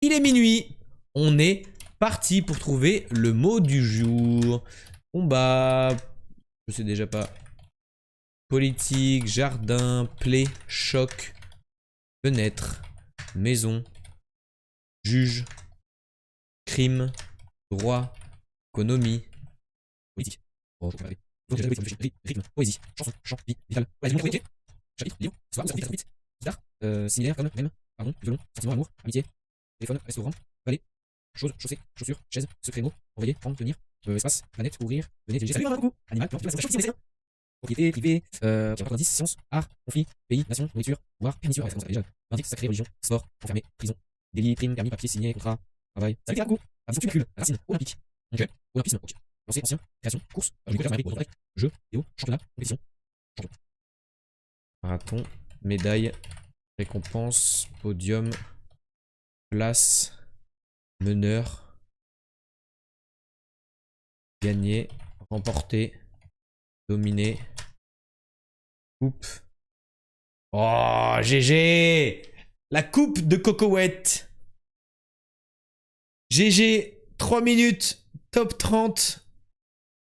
Il est minuit. On est parti pour trouver le mot du jour. Combat. Je sais déjà pas. Politique, jardin, plaie, choc, fenêtre, maison, juge, crime, droit, économie, politique. Rythme, poésie, chanson, chant, vie, vital. Chapitre, livre, histoire, guitare, similaire comme, même, pardon, violon, sentiment, amour, amitié, téléphone, restaurant, balai, chose, chaussée, chaussure, chaise, secret mot, envoyer, prendre, tenir, espace, planète, courir, venez, salut, coucou, animal, plante, propriété, privée, indice, science, art, conflit, pays, nation, nourriture, pouvoir, pernicieux, référence déjà, indice, sacré, religion, sport, enfermé, prison, délit, prime, permis, papier, signé, contrat, travail, salut, coucou, avion, tubercule, racine, olympique, ok, olympisme, ok, lancé, ancien, création, course, jeu, vidéo, championnat, compétition, champion. Marathon, médaille, récompense, podium, place, meneur, gagner, remporter, dominer, coupe. Oh, GG! La coupe de Cocoette. GG, 3 minutes, top 30.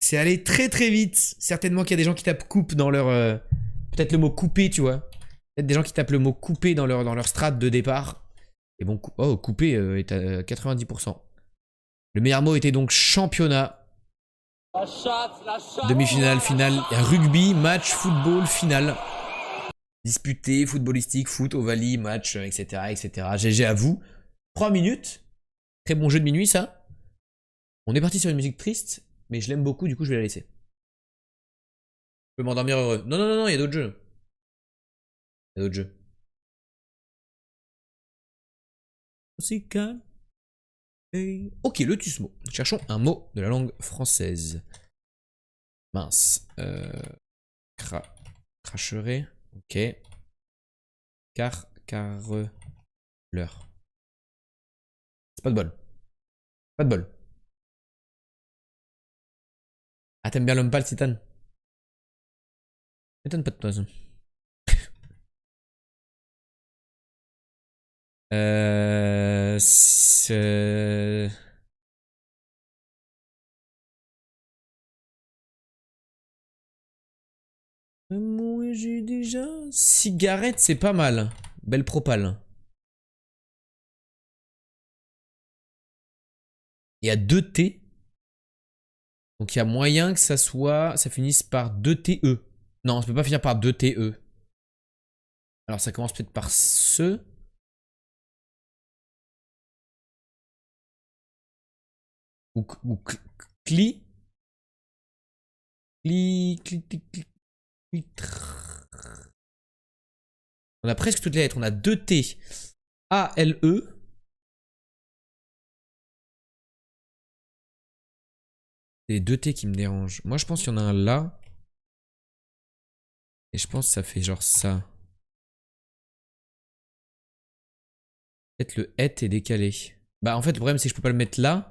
C'est allé très très vite. Certainement qu'il y a des gens qui tapent coupe dans leur... peut-être le mot coupé, tu vois. Peut-être des gens qui tapent le mot coupé dans leur strat de départ. Et bon, coupé est à 90%. Le meilleur mot était donc championnat. La chatte. Demi-finale, finale, rugby, match, football, finale. Disputé, footballistique, foot, ovalie, match, etc., etc. GG à vous. 3 minutes. Très bon jeu de minuit, ça. On est parti sur une musique triste, mais je l'aime beaucoup, du coup, je vais la laisser. Je peux m'endormir heureux. Non, non, non, non, il y a d'autres jeux. Il y a d'autres jeux. C'est calme. Ok, le tusmo. Cherchons un mot de la langue française. Mince. Cracherait. Ok. Carreleur. C'est pas de bol. Pas de bol. Ah, t'aimes bien l'homme pâle, Titan? M'étonne pas de toi, ça. Moi j'ai déjà... Cigarette, c'est pas mal. Belle propale. Il y a 2 T. Donc il y a moyen que ça soit... Ça finisse par 2 TE. Non, ça peut pas finir par 2 TE. Alors ça commence peut-être par ce. Ou cli. On a presque toutes les lettres. On a 2 T. A, L, E. C'est les 2 T qui me dérangent. Moi je pense qu'il y en a un là. Et je pense que ça fait genre ça. Peut-être le et est décalé. Bah en fait le problème c'est que je peux pas le mettre là.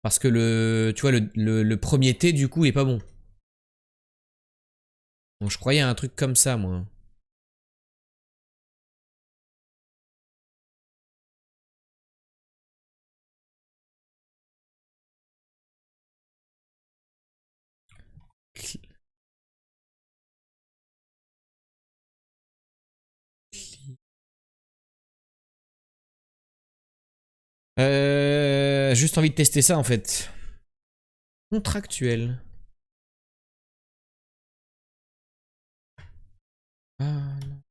Parce que le... Tu vois le premier T du coup est pas bon. Donc je croyais à un truc comme ça moi. Juste envie de tester ça en fait. Contractuel. Ah non.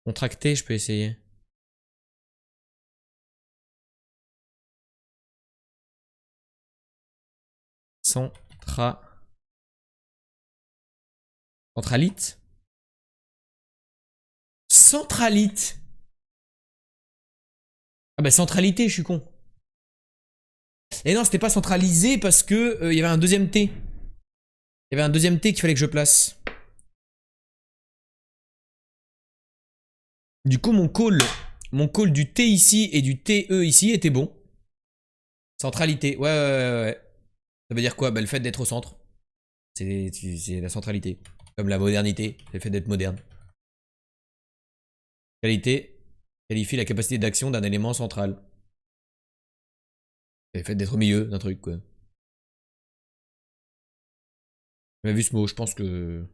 Contracté, je peux essayer. Centralite. Centralite. Ah bah centralité, je suis con. Et non, c'était pas centralisé parce que il y avait un deuxième T. Il y avait un deuxième T qu'il fallait que je place. Du coup, mon call du T ici et du TE ici était bon. Centralité. Ouais. Ça veut dire quoi? Bah le fait d'être au centre. C'est la centralité. Comme la modernité. C'est le fait d'être moderne. Qualité qualifie la capacité d'action d'un élément central. C'est le fait d'être au milieu d'un truc, quoi. On a vu ce mot, je pense que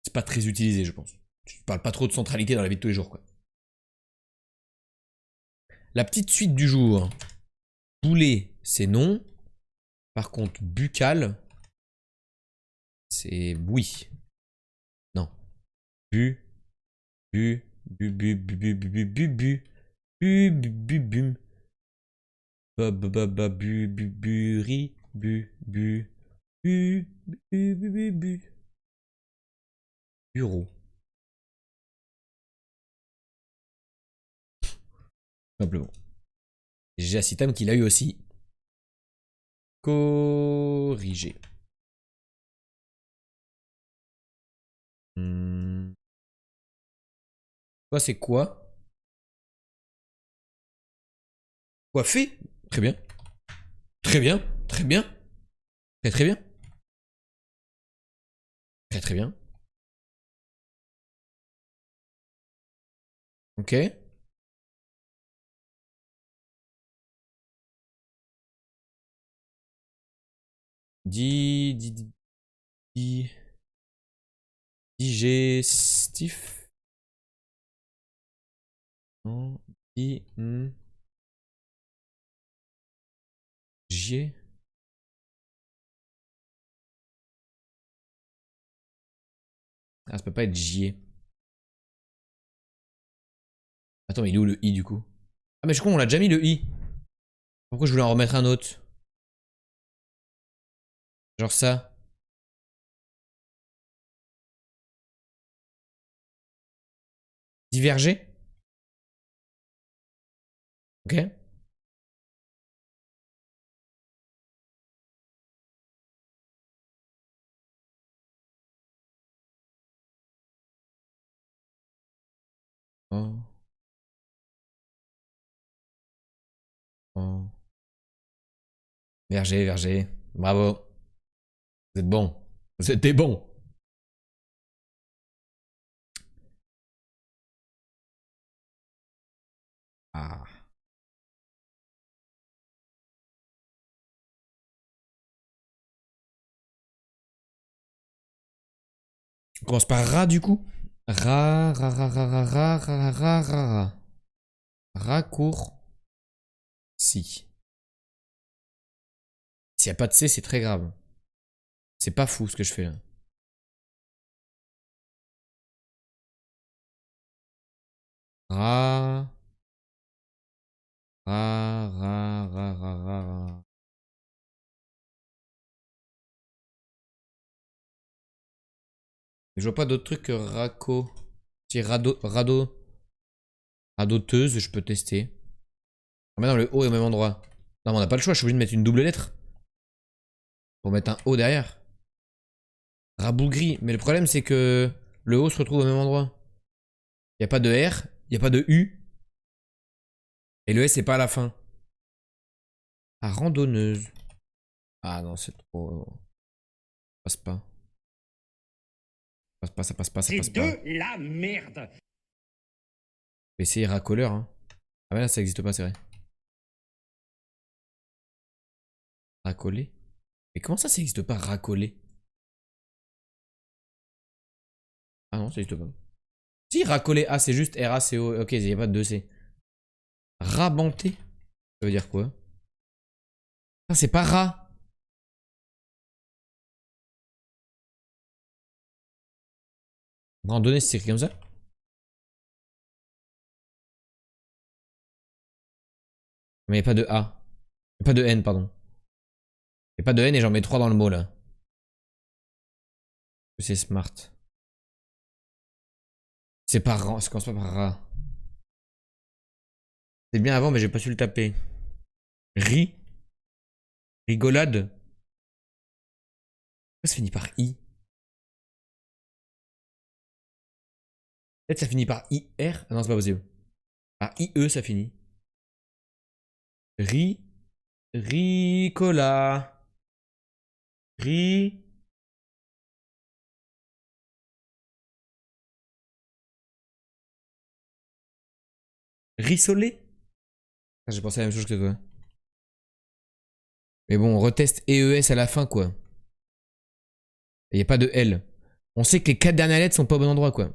c'est pas très utilisé, je pense. Tu parles pas trop de centralité dans la vie de tous les jours, quoi. La petite suite du jour. Boulet, c'est non. Par contre, buccal, c'est oui. Non. Bu, bu, bu, bu, bu, bu, bu, bu, bu, bu, bu, bu, bu, bum. Ba, ba, ba, ba, bu, bu, bu, ri, bu, bu, bu, bu, bu, bu, bu. Bureau. Simplement. J'ai Acitam qui l'a eu aussi. Corrigé. Toi, c'est quoi? Coiffé? Très bien. Très bien. Très bien. Très très bien. Très très bien. Ok. Di, di, di, di- digestif. Non. Di, J. Ah, ça peut pas être J. Attends, mais il est où le I du coup? Ah, mais je crois qu'on l'a déjà mis le I. Pourquoi je voulais en remettre un autre? Genre ça. Diverger? Ok. Oh, oh. Verger, verger. Bravo. Vous êtes bon. Vous êtes des bons. Ah. On commence par Ra du coup. Ra, ra, ra, ra, ra, ra, ra, ra, ra, ra. Raccourci. S'il n'y a pas de C, c'est très grave. C'est pas fou ce que je fais là. Ra. Ra, ra, ra, ra, ra, ra. Je vois pas d'autres trucs que raco. Si radoteuse, je peux tester. Ah, mais non, le O est au même endroit. Non, mais on n'a pas le choix, je suis obligé de mettre une double lettre. Pour mettre un O derrière. Rabougri. Mais le problème, c'est que le O se retrouve au même endroit. Il n'y a pas de R, il n'y a pas de U. Et le S, c'est pas à la fin. Ah, randonneuse. Ah non, c'est trop. Ça passe pas. Ça passe pas, ça passe pas, ça passe pas. C'est de la merde. Je vais essayer racoleur, hein. Ah, mais là, ça existe pas, c'est vrai. Racoler. Mais comment ça existe pas, racoler? Ah non, ça existe pas. Si, racoler. Ah, c'est juste R-A-C-O. Ok, il n'y a pas de 2C. Rabanter. Ça veut dire quoi? Ah, c'est pas rat. Randonnée, c'est écrit comme ça? Mais il n'y a pas de A. Il n'y a pas de N, pardon. Il n'y a pas de N et j'en mets 3 dans le mot là. C'est smart. C'est pas rat, ça commence pas par rat. C'est bien avant, mais j'ai pas su le taper. Ri. Rigolade. Pourquoi ça finit par I? Peut-être ça finit par I-R. Ah non, c'est pas possible. Par I-E, ça finit. Ri. Ricola. Ri. Rissolé? J'ai pensé à la même chose que toi. Mais bon, on reteste EES à la fin, quoi. Il n'y a pas de L. On sait que les 4 dernières lettres sont pas au bon endroit, quoi.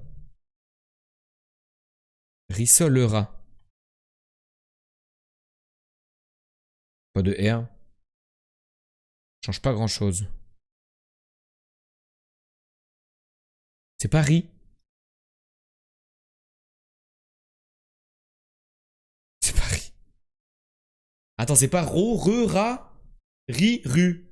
Rissolera. Pas de R. Change pas grand chose. C'est pas ri. C'est pas ri. Attends, c'est pas ro, re, ra, ri, ru.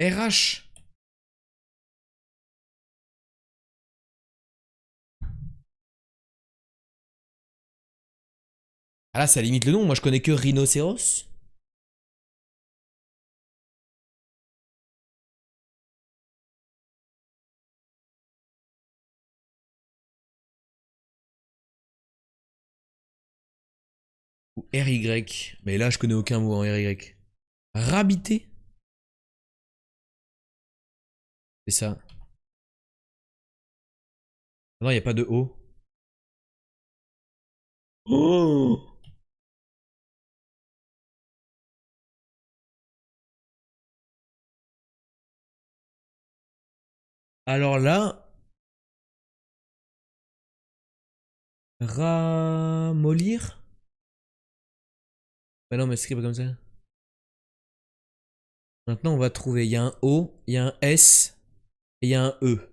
RH. Ah là, ça limite le nom. Moi, je connais que rhinocéros. Ou RY. Mais là, je connais aucun mot en RY. Rabité. C'est ça. Non, il n'y a pas de O. Oh. Alors là, ramollir. Bah non, mais c'est pas comme ça. Maintenant, on va trouver. Il y a un O, il y a un S et il y a un E.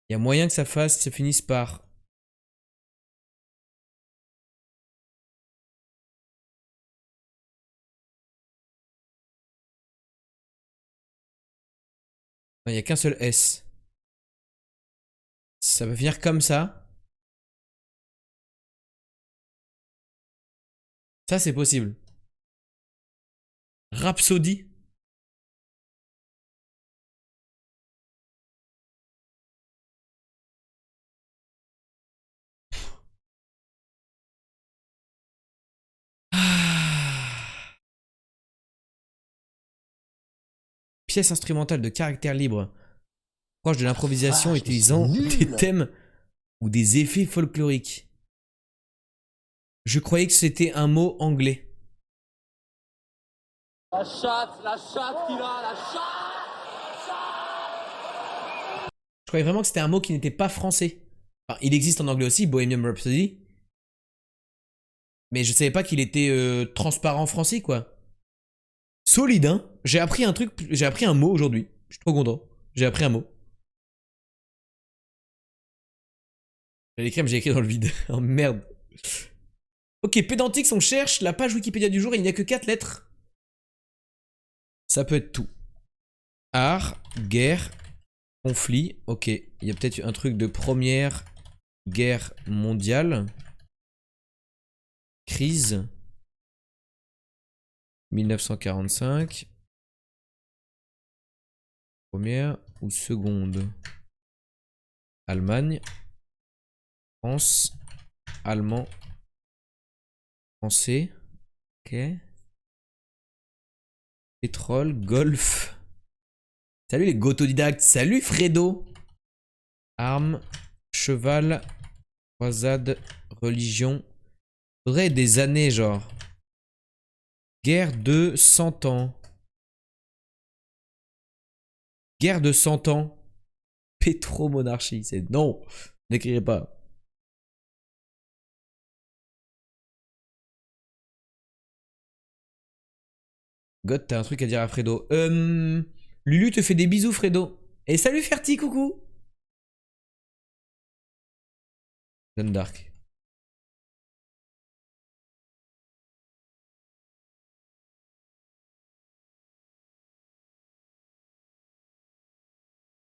Il y a moyen que ça finisse par. Non, il n'y a qu'un seul S. Ça va finir comme ça. Ça, c'est possible. Rhapsody. Ah. Pièce instrumentale de caractère libre, proche de l'improvisation, utilisant des thèmes ou des effets folkloriques. Je croyais que c'était un mot anglais. La chatte qu'il a, la chatte. Je croyais vraiment que c'était un mot qui n'était pas français. Enfin, il existe en anglais aussi, Bohemian Rhapsody. Mais je savais pas qu'il était transparent français, quoi. Solide, hein. J'ai appris un truc, j'ai appris un mot aujourd'hui. Je suis trop content. J'ai appris un mot. J'allais écrire, mais j'ai écrit dans le vide. Oh merde. Ok, Pédantix, on cherche la page Wikipédia du jour et il n'y a que 4 lettres. Ça peut être tout. Art, guerre, conflit. Ok, il y a peut-être un truc de première guerre mondiale. Crise. 1945. Première ou seconde. Allemagne. France. Allemand. Français. Ok. Pétrole. Golf. Salut les autodidactes. Salut Fredo. Armes. Cheval. Croisade. Religion. Faudrait des années genre. Guerre de 100 ans. Guerre de 100 ans. Pétromonarchie. C'est non. N'écrivez pas. God, t'as un truc à dire à Fredo. Lulu te fait des bisous, Fredo. Et salut Ferti, coucou. Jeanne d'Arc.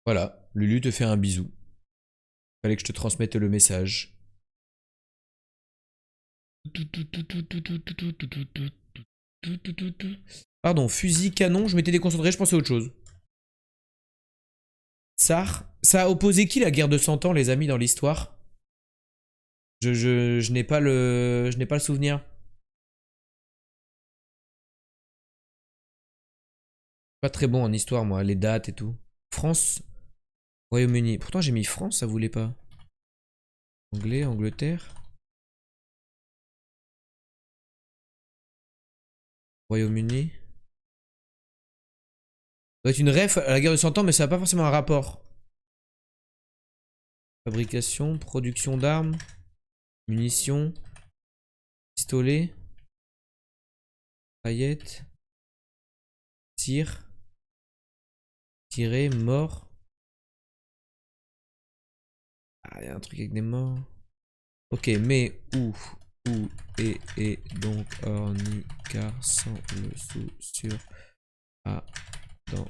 Voilà, Lulu te fait un bisou. Fallait que je te transmette le message. Pardon, fusil, canon, je m'étais déconcentré, je pensais à autre chose. Tsar, ça a opposé qui la guerre de 100 ans, les amis, dans l'histoire? Je n'ai pas le souvenir. Pas très bon en histoire, moi, les dates et tout. France, Royaume-Uni. Pourtant, j'ai mis France, ça voulait pas. Anglais, Angleterre. Royaume-Uni. Ça doit être une ref à la guerre de 100 ans, mais ça n'a pas forcément un rapport. Fabrication, production d'armes, munitions, pistolets, paillettes, tir, tirer, mort. Ah, il y a un truc avec des morts. Ok, mais où et donc ornicar sans le sous sur a dans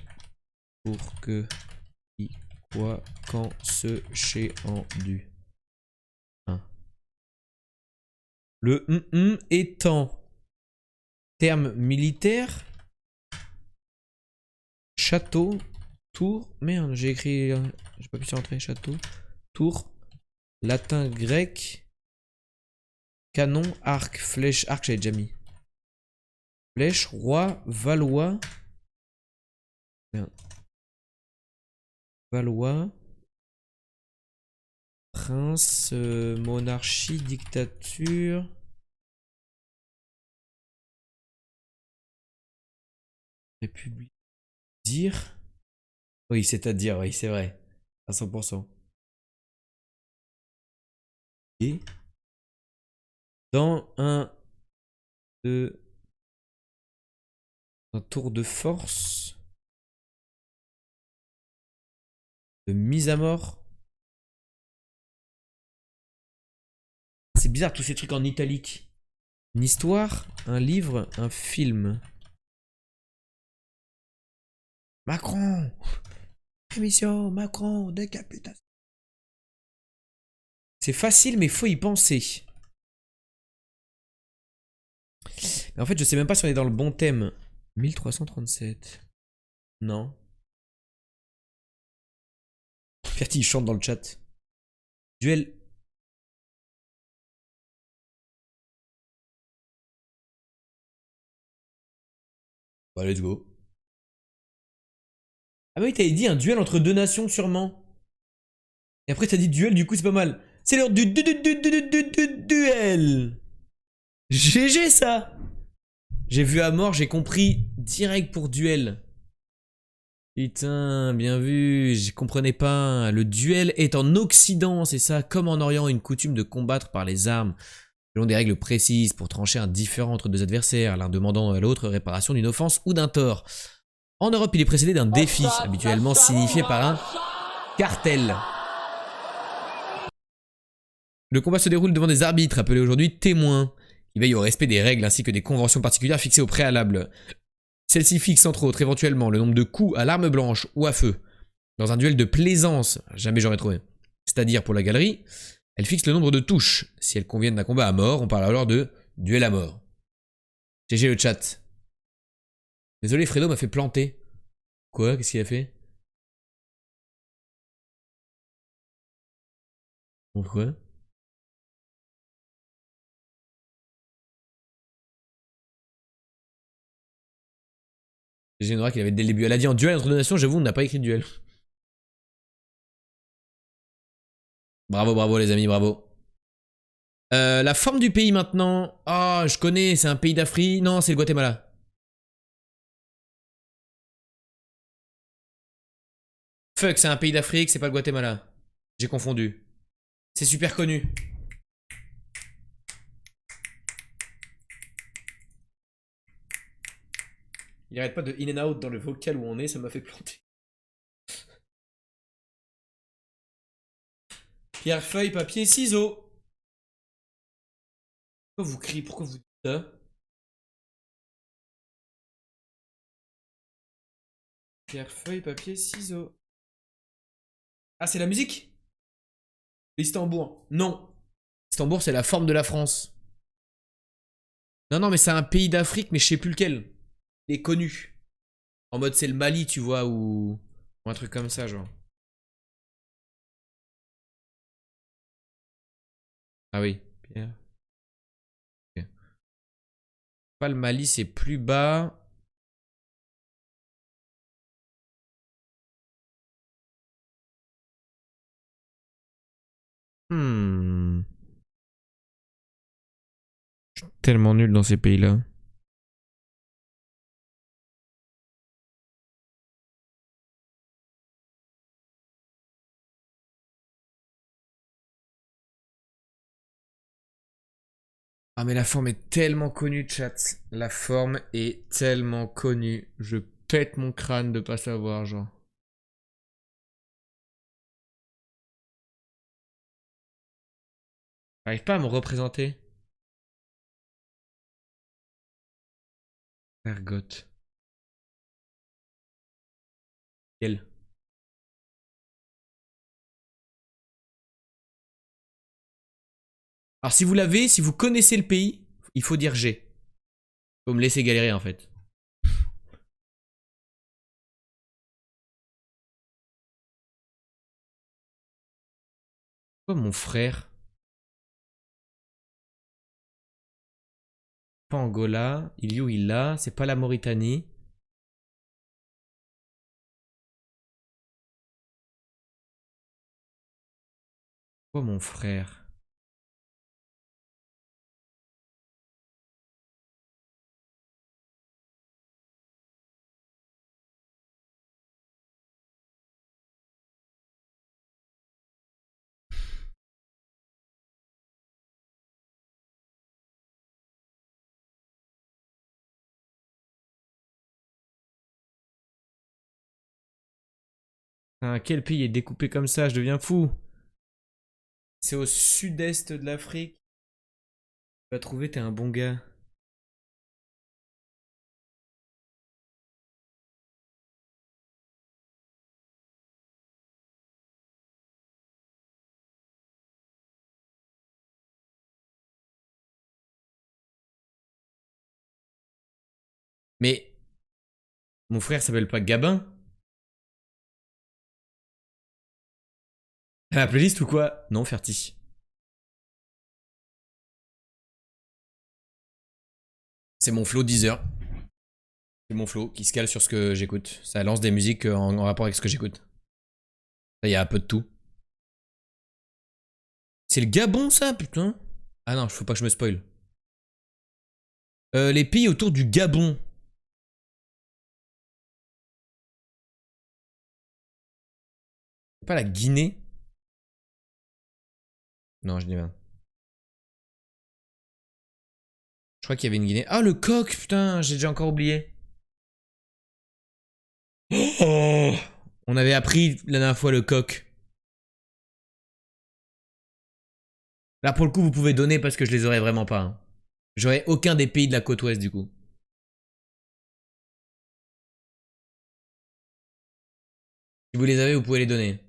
pour que i quoi quand ce chez en du 1. Le étant terme militaire, château, tour, merde, j'ai écrit, j'ai pas pu s'y rentrer, château, tour, latin, grec, canon, arc, flèche, arc j'avais déjà mis. Flèche, roi, Valois, merde. Valois, prince, monarchie, dictature, république, dire. Oui, c'est-à-dire, oui, c'est vrai, à 100%. Et dans un tour de force, de mise à mort. C'est bizarre tous ces trucs en italique. Une histoire, un livre, un film. Macron. Émission, Macron, décapitation. C'est facile, mais faut y penser. Mais en fait, je sais même pas si on est dans le bon thème. 1337. Non. Ferti, il chante dans le chat. Duel. Bah, let's go. Ah bah oui, t'avais dit un duel entre deux nations, sûrement. Et après, t'as dit duel, du coup, c'est pas mal. C'est l'heure du duel. GG, ça. J'ai vu à mort, j'ai compris direct pour duel. Putain, bien vu, je comprenais pas. Le duel est en Occident, c'est ça, comme en Orient, une coutume de combattre par les armes, selon des règles précises pour trancher un différend entre deux adversaires, l'un demandant à l'autre réparation d'une offense ou d'un tort. En Europe, il est précédé d'un défi, habituellement signifié par un cartel. Le combat se déroule devant des arbitres, appelés aujourd'hui témoins, qui veillent au respect des règles ainsi que des conventions particulières fixées au préalable. Celle-ci fixe entre autres éventuellement le nombre de coups à l'arme blanche ou à feu. Dans un duel de plaisance, jamais j'aurais trouvé. C'est-à-dire pour la galerie, elle fixe le nombre de touches. Si elles conviennent d'un combat à mort, on parle alors de duel à mort. GG le chat. Désolé, Fredo m'a fait planter. Quoi? Qu'est-ce qu'il a fait? Pourquoi? GG Nora qu'il avait dès le début. Elle a dit en duel entre deux nations, j'avoue, on n'a pas écrit de duel. Bravo, bravo les amis, bravo. La forme du pays maintenant. Ah, oh, je connais, c'est un pays d'Afrique. Non, c'est le Guatemala. Fuck, c'est un pays d'Afrique, c'est pas le Guatemala. J'ai confondu. C'est super connu. Il arrête pas de in and out dans le vocal où on est, ça m'a fait planter. Pierre, feuille, papier, ciseaux. Pourquoi vous criez? Pourquoi vous dites ça? Pierre, feuille, papier, ciseaux. Ah, c'est la musique? L'Istanbul. Non. L'Istanbul, c'est la forme de la France. Non, non, mais c'est un pays d'Afrique, mais je sais plus lequel. Il est connu. En mode, c'est le Mali, tu vois, ou un truc comme ça, genre. Ah oui, Pierre. Ok. Pas le Mali, c'est plus bas. Hmm. Je suis tellement nul dans ces pays-là. Ah mais la forme est tellement connue, chat. La forme est tellement connue. Je pète mon crâne de pas savoir, genre. J'arrive pas à me représenter. Ergot. Quel? Alors si vous l'avez, si vous connaissez le pays, il faut dire G. Faut me laisser galérer en fait. Pourquoi mon frère? Pas Angola. Il est où il l'a? C'est pas la Mauritanie. Pourquoi mon frère? Ah, quel pays est découpé comme ça? Je deviens fou. C'est au sud-est de l'Afrique. Tu vas trouver, t'es un bon gars. Mais mon frère s'appelle pas Gabin? À la playlist ou quoi? Non, Ferti. C'est mon flow Deezer. C'est mon flow qui se cale sur ce que j'écoute. Ça lance des musiques en rapport avec ce que j'écoute. Il y a un peu de tout. C'est le Gabon ça, putain? Ah non, faut pas que je me spoil. Les pays autour du Gabon. C'est pas la Guinée? Non, je dis rien. Je crois qu'il y avait une Guinée. Ah, le coq, putain, j'ai déjà encore oublié. Oh, on avait appris la dernière fois le coq. Là, pour le coup, vous pouvez donner parce que je les aurais vraiment pas. Hein. J'aurais aucun des pays de la côte ouest, du coup. Si vous les avez, vous pouvez les donner.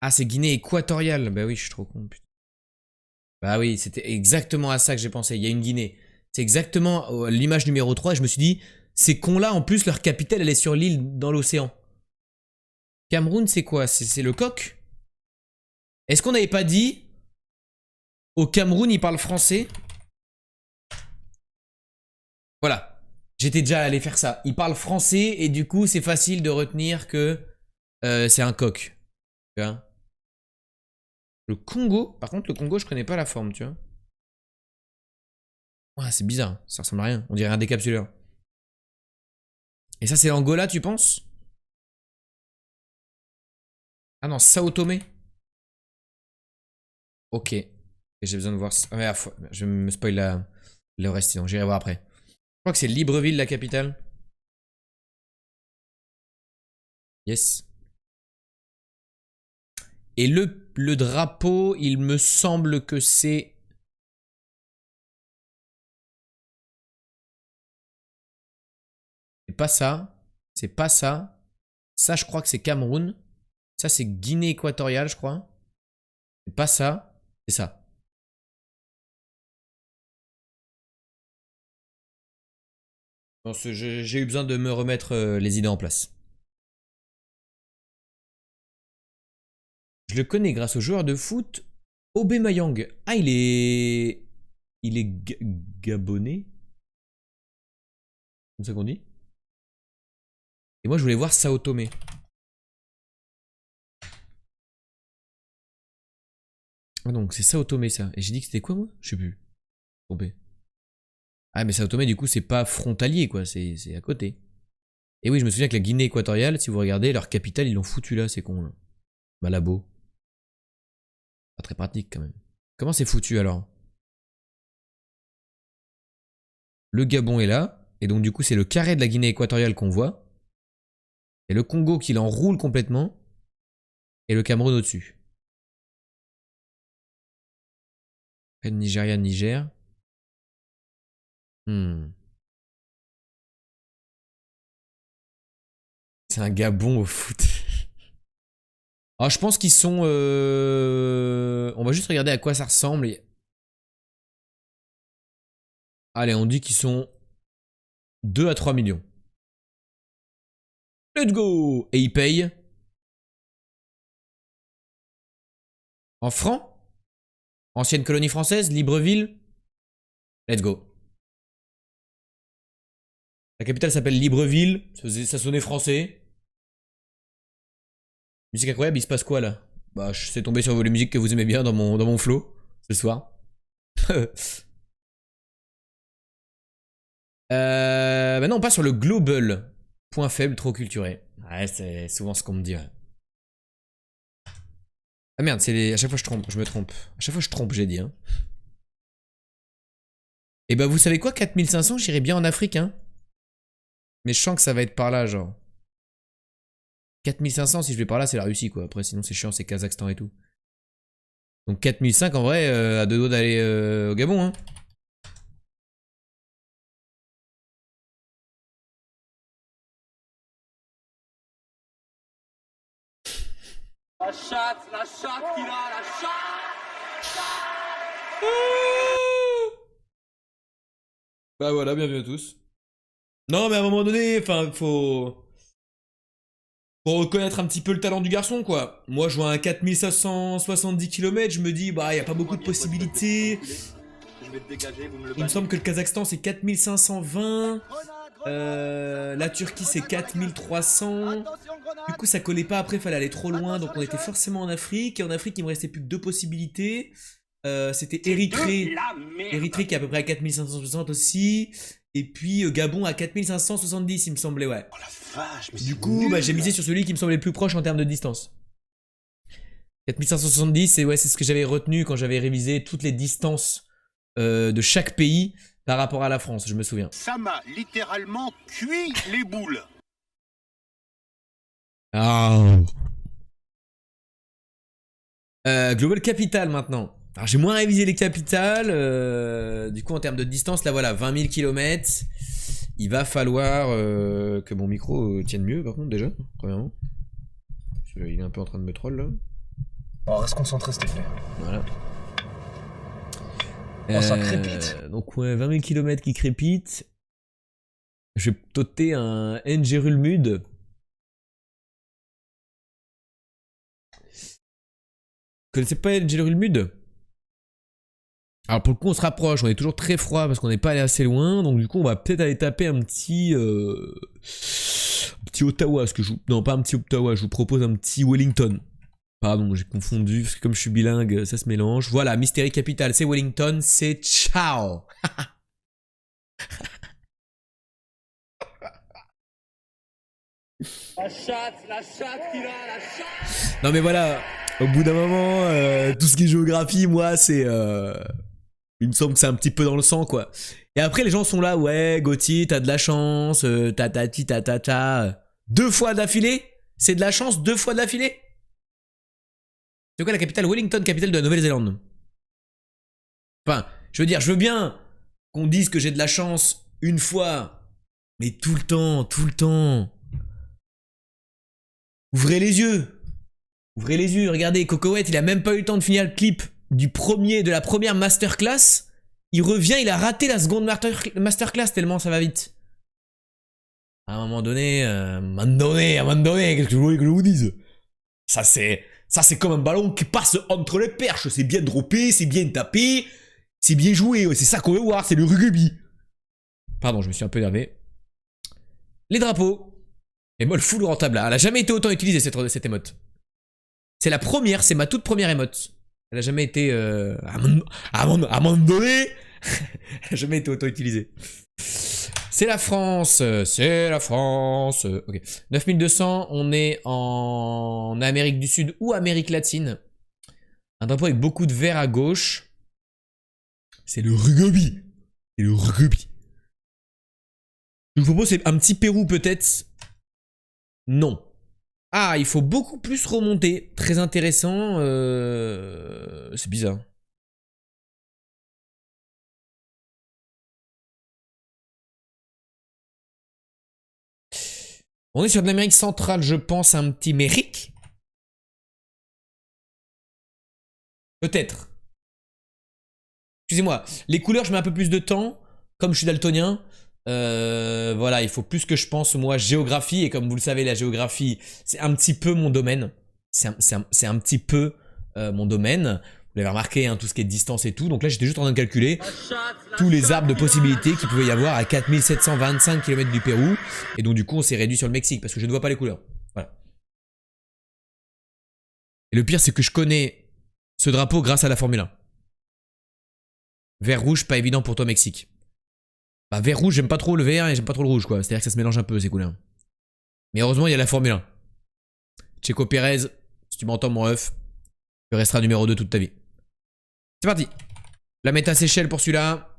Ah, c'est Guinée équatoriale. Bah oui, je suis trop con, putain. Bah oui, c'était exactement à ça que j'ai pensé. Il y a une Guinée. C'est exactement l'image numéro 3. Je me suis dit, ces cons-là, en plus, leur capitale, elle est sur l'île dans l'océan. Cameroun, c'est quoi? C'est le coq? Est-ce qu'on n'avait pas dit au Cameroun, ils parlent français? Voilà. J'étais déjà allé faire ça. Ils parlent français et du coup, c'est facile de retenir que c'est un coq. Tu vois? Le Congo, par contre, le Congo, je connais pas la forme, tu vois. Ouais, c'est bizarre. Ça ressemble à rien. On dirait un décapsuleur. Et ça, c'est Angola, tu penses? Ah non, Sao Tomé. Ok. Et j'ai besoin de voir. Ah, mais, je me spoil le reste, sinon j'irai voir après. Je crois que c'est Libreville, la capitale. Yes. Et le drapeau, il me semble que c'est. C'est pas ça. C'est pas ça. Ça, je crois que c'est Cameroun. Ça, c'est Guinée équatoriale, je crois. C'est pas ça. C'est ça. Bon, j'ai eu besoin de me remettre les idées en place. Je le connais grâce au joueur de foot Aubameyang. Ah, il est. Il est gabonais? Comme ça qu'on dit? Et moi, je voulais voir Sao Tomé. Ah donc c'est Sao Tomé ça. Et j'ai dit que c'était quoi moi? Je sais plus. Trompé. Ah mais Sao Tomé du coup c'est pas frontalier quoi, c'est à côté. Et oui je me souviens que la Guinée équatoriale, si vous regardez, leur capitale ils l'ont foutu là, c'est con là. Malabo. Pas très pratique quand même. Comment c'est foutu alors? Le Gabon est là, et donc du coup c'est le carré de la Guinée équatoriale qu'on voit. Et le Congo qui l'enroule complètement. Et le Cameroun au-dessus. Nigeria, Niger. C'est un Gabon au foot. Alors je pense qu'ils sont... On va juste regarder à quoi ça ressemble. Allez, on dit qu'ils sont 2 à 3 millions. Let's go! Et ils payent en francs? Ancienne colonie française, Libreville. Let's go. La capitale s'appelle Libreville. Ça sonnait français. Musique incroyable, il se passe quoi là? Bah, je sais tomber sur les musiques que vous aimez bien dans mon flow ce soir. Maintenant, on passe sur le global. Point faible, trop culturé. Ouais, c'est souvent ce qu'on me dit. Ouais. Ah merde, à chaque fois je me trompe. À chaque fois je trompe, j'ai dit. Hein. Et bah, vous savez quoi, 4500, j'irai bien en Afrique, hein. Mais je sens que ça va être par là, genre. 4500, si je vais par là, c'est la Russie, quoi. Après, sinon, c'est chiant, c'est Kazakhstan et tout. Donc 4005, en vrai, à deux doigts d'aller au Gabon, hein. La chatte qu'il a, la chatte. Bah voilà, bienvenue à tous. Non, mais à un moment donné, enfin, faut reconnaître un petit peu le talent du garçon, quoi. Moi, je vois un 4570 km, je me dis, bah, y a pas beaucoup de possibilités. Il me semble que le Kazakhstan, c'est 4520. La Turquie, c'est 4300. Du coup, ça collait pas. Après, fallait aller trop loin. Donc, on était forcément en Afrique. Et en Afrique, il me restait plus que 2 possibilités. C'était Érythrée. Érythrée qui est à peu près à 4560 aussi. Et puis Gabon à 4570, il me semblait, ouais. Oh la vache, du coup, bah, j'ai misé sur celui qui me semblait le plus proche en termes de distance. 4570, c'est ouais, c'est ce que j'avais retenu quand j'avais révisé toutes les distances de chaque pays par rapport à la France, je me souviens. Ça m'a littéralement cuit les boules. Ah. Global Capital maintenant. Alors j'ai moins révisé les capitales. Du coup en termes de distance, là voilà, 20 000 km. Il va falloir que mon micro tienne mieux par contre déjà, premièrement. Il est un peu en train de me troll là. Oh, reste concentré s'il te plaît. Voilà. Oh, ça crépite. Donc ouais, 20 000 km qui crépitent. Je vais toter un Ngerulmud. Vous connaissez pas Ngerulmud? Alors pour le coup on se rapproche, on est toujours très froid parce qu'on n'est pas allé assez loin, donc du coup on va peut-être aller taper un petit Ottawa, non pas un petit Ottawa, je vous propose un petit Wellington. Pardon, j'ai confondu, parce que comme je suis bilingue, ça se mélange. Voilà, Mystery Capital, c'est Wellington, c'est ciao. La chatte qu'il a, la chatte. Non mais voilà, au bout d'un moment, tout ce qui est géographie, moi c'est... Il me semble que c'est un petit peu dans le sang, quoi. Et après, les gens sont là, ouais, Gauthier, t'as de la chance, tatati, tatata. 2 fois d'affilée? C'est de la chance 2 fois d'affilée? C'est quoi la capitale? Wellington, capitale de la Nouvelle-Zélande. Enfin, je veux dire, je veux bien qu'on dise que j'ai de la chance une fois, mais tout le temps, tout le temps. Ouvrez les yeux. Ouvrez les yeux, regardez, Cocoette, il a même pas eu le temps de finir le clip de la première masterclass, il revient, il a raté la seconde masterclass tellement ça va vite. À un moment donné, qu'est-ce que vous voulez que je vous dise? Ça c'est comme un ballon qui passe entre les perches, c'est bien droppé, c'est bien tapé, c'est bien joué, c'est ça qu'on veut voir, c'est le rugby. Pardon, je me suis un peu énervé. Les drapeaux. Émol full rentable, elle a jamais été autant utilisée cette émote. C'est la première, c'est ma toute première émote. Elle a jamais été... à un moment donné, elle a jamais été auto-utilisée. C'est la France, c'est la France. Ok. 9200, on est en Amérique du Sud ou Amérique latine. Un drapeau avec beaucoup de vert à gauche. C'est le rugby. C'est le rugby. Je vous propose c'est un petit Pérou peut-être. Non. Ah, il faut beaucoup plus remonter. Très intéressant. C'est bizarre. On est sur de l'Amérique centrale, je pense, un petit Mérique. Peut-être. Excusez-moi, les couleurs, je mets un peu plus de temps. Comme je suis daltonien, voilà, il faut plus que je pense, moi, géographie. Et comme vous le savez, la géographie, c'est un petit peu mon domaine. C'est un petit peu mon domaine. Vous l'avez remarqué, hein, tout ce qui est distance et tout. Donc là, j'étais juste en train de calculer tous les arbres de possibilités qu'il pouvait y avoir à 4725 km du Pérou. Et donc, du coup, on s'est réduit sur le Mexique parce que je ne vois pas les couleurs. Voilà. Et le pire, c'est que je connais ce drapeau grâce à la Formule 1. Vert rouge, pas évident pour toi, Mexique. Bah, vert rouge, j'aime pas trop le vert et j'aime pas trop le rouge, quoi. C'est-à-dire que ça se mélange un peu, ces couleurs. Mais heureusement, il y a la Formule 1. Checo Pérez, si tu m'entends, mon ref, tu resteras numéro 2 toute ta vie. C'est parti. La méta Seychelles pour celui-là.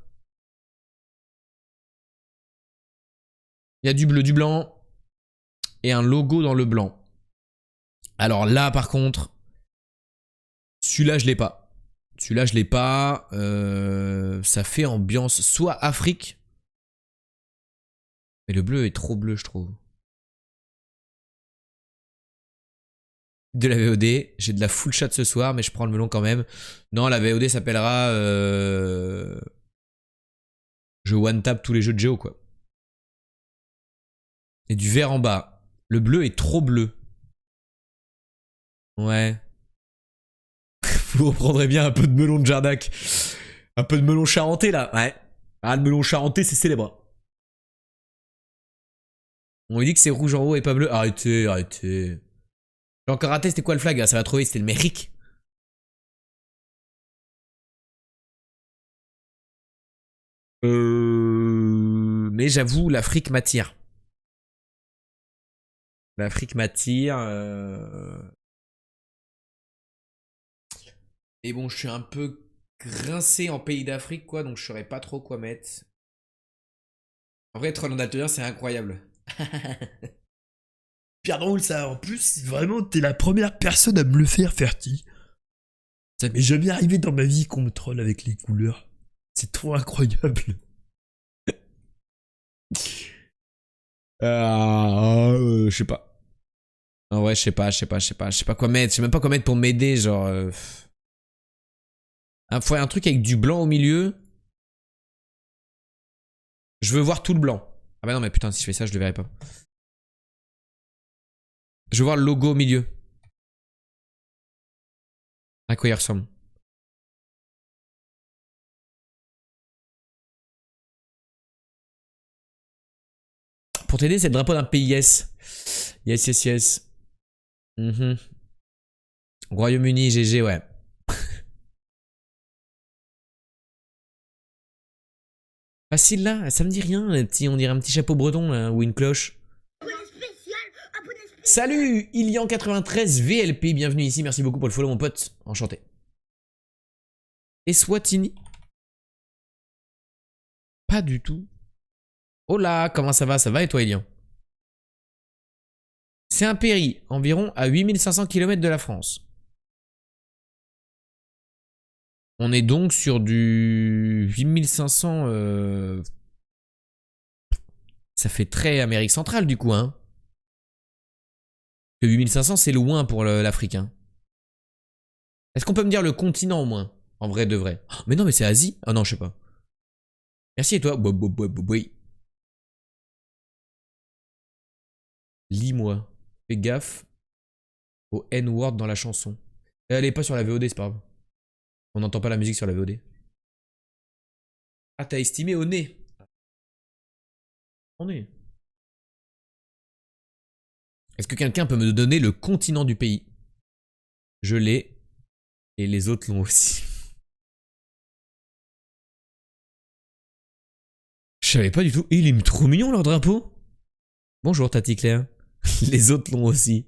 Il y a du bleu, du blanc. Et un logo dans le blanc. Alors là, par contre, celui-là, je l'ai pas. Celui-là, je l'ai pas. Ça fait ambiance soit Afrique. Mais le bleu est trop bleu, je trouve. De la VOD. J'ai de la full chat ce soir, mais je prends le melon quand même. Non, la VOD s'appellera... Je one-tap tous les jeux de Géo, quoi. Et du vert en bas. Le bleu est trop bleu. Ouais. Vous reprendrez bien un peu de melon de Jardac. Un peu de melon charentais, là. Ouais. Ah, le melon charentais, c'est célèbre. On lui dit que c'est rouge en haut et pas bleu. Arrêtez, arrêtez. J'ai encore raté, c'était quoi le flag? Ah, ça va trouver, c'était le Mérique. Mais j'avoue, l'Afrique m'attire. L'Afrique m'attire. Et bon, je suis un peu grincé en pays d'Afrique, quoi, donc je saurais pas trop quoi mettre. En vrai, Troll en daltonien, c'est incroyable. Pierre drôle ça, en plus, vraiment, t'es la première personne à me le faire, Ferti. Ça m'est jamais arrivé dans ma vie qu'on me troll avec les couleurs. C'est trop incroyable. Je sais pas. Ah ouais, je sais pas quoi mettre. Je sais même pas quoi mettre pour m'aider, genre. Faut un truc avec du blanc au milieu. Je veux voir tout le blanc. Ah bah non, mais putain, si je fais ça, je le verrai pas. Je veux voir le logo au milieu. À quoi il ressemble? Pour t'aider, c'est le drapeau d'un pays, yes. Yes, yes, yes. Royaume-Uni, GG, ouais. Facile là, ça me dit rien, on dirait un petit chapeau breton là, ou une cloche. Salut, Ilian93 VLP, bienvenue ici, merci beaucoup pour le follow mon pote, enchanté. Et Swatini? Pas du tout. Oh là, comment ça va? Ça va et toi, Ilian? C'est un péri, environ à 8500 km de la France. On est donc sur du 8500... Ça fait très Amérique centrale du coup, hein. Le 8500 c'est loin pour l'Afrique, hein. Est-ce qu'on peut me dire le continent au moins? En vrai de vrai. Oh, mais non, mais c'est Asie? Ah non, je sais pas. Merci et toi? Oui. Lis-moi. Fais gaffe au N-word dans la chanson. Elle est pas sur la VOD, c'est pas grave. On n'entend pas la musique sur la VOD. Ah, t'as estimé au nez. Au nez. Est-ce que quelqu'un peut me donner le continent du pays? Je l'ai. Et les autres l'ont aussi. Je savais pas du tout. Il est trop mignon leur drapeau. Bonjour Tati Claire. Les autres l'ont aussi.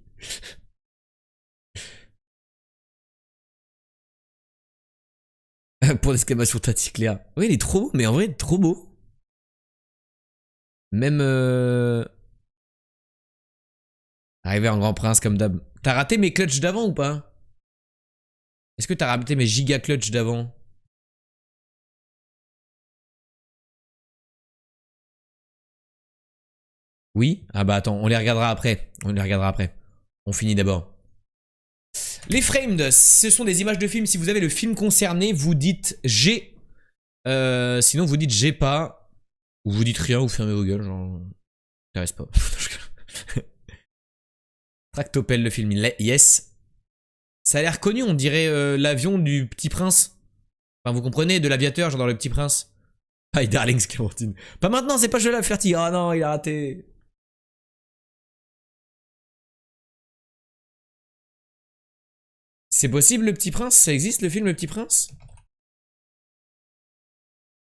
Pour l'exclamation Tati Claire. Oui, il est trop beau, mais en vrai, trop beau. Même arrivé en grand prince comme d'hab. T'as raté mes clutches d'avant ou pas? Est-ce que t'as raté mes giga clutches d'avant? Oui? Ah bah attends, on les regardera après. On les regardera après. On finit d'abord. Les framed, ce sont des images de films. Si vous avez le film concerné, vous dites j'ai. Sinon, vous dites j'ai pas. Ou vous dites rien, ou fermez vos gueules. Genre. Ça reste pas. Tractopelle, le film. Yes. Ça a l'air connu, on dirait l'avion du Petit Prince. Enfin, vous comprenez, de l'aviateur, genre dans le Petit Prince. Hi, darlings, Clémentine. Pas maintenant, c'est pas je la Fertig. Ah non, il a raté. C'est possible, le Petit Prince? Ça existe, le film Le Petit Prince?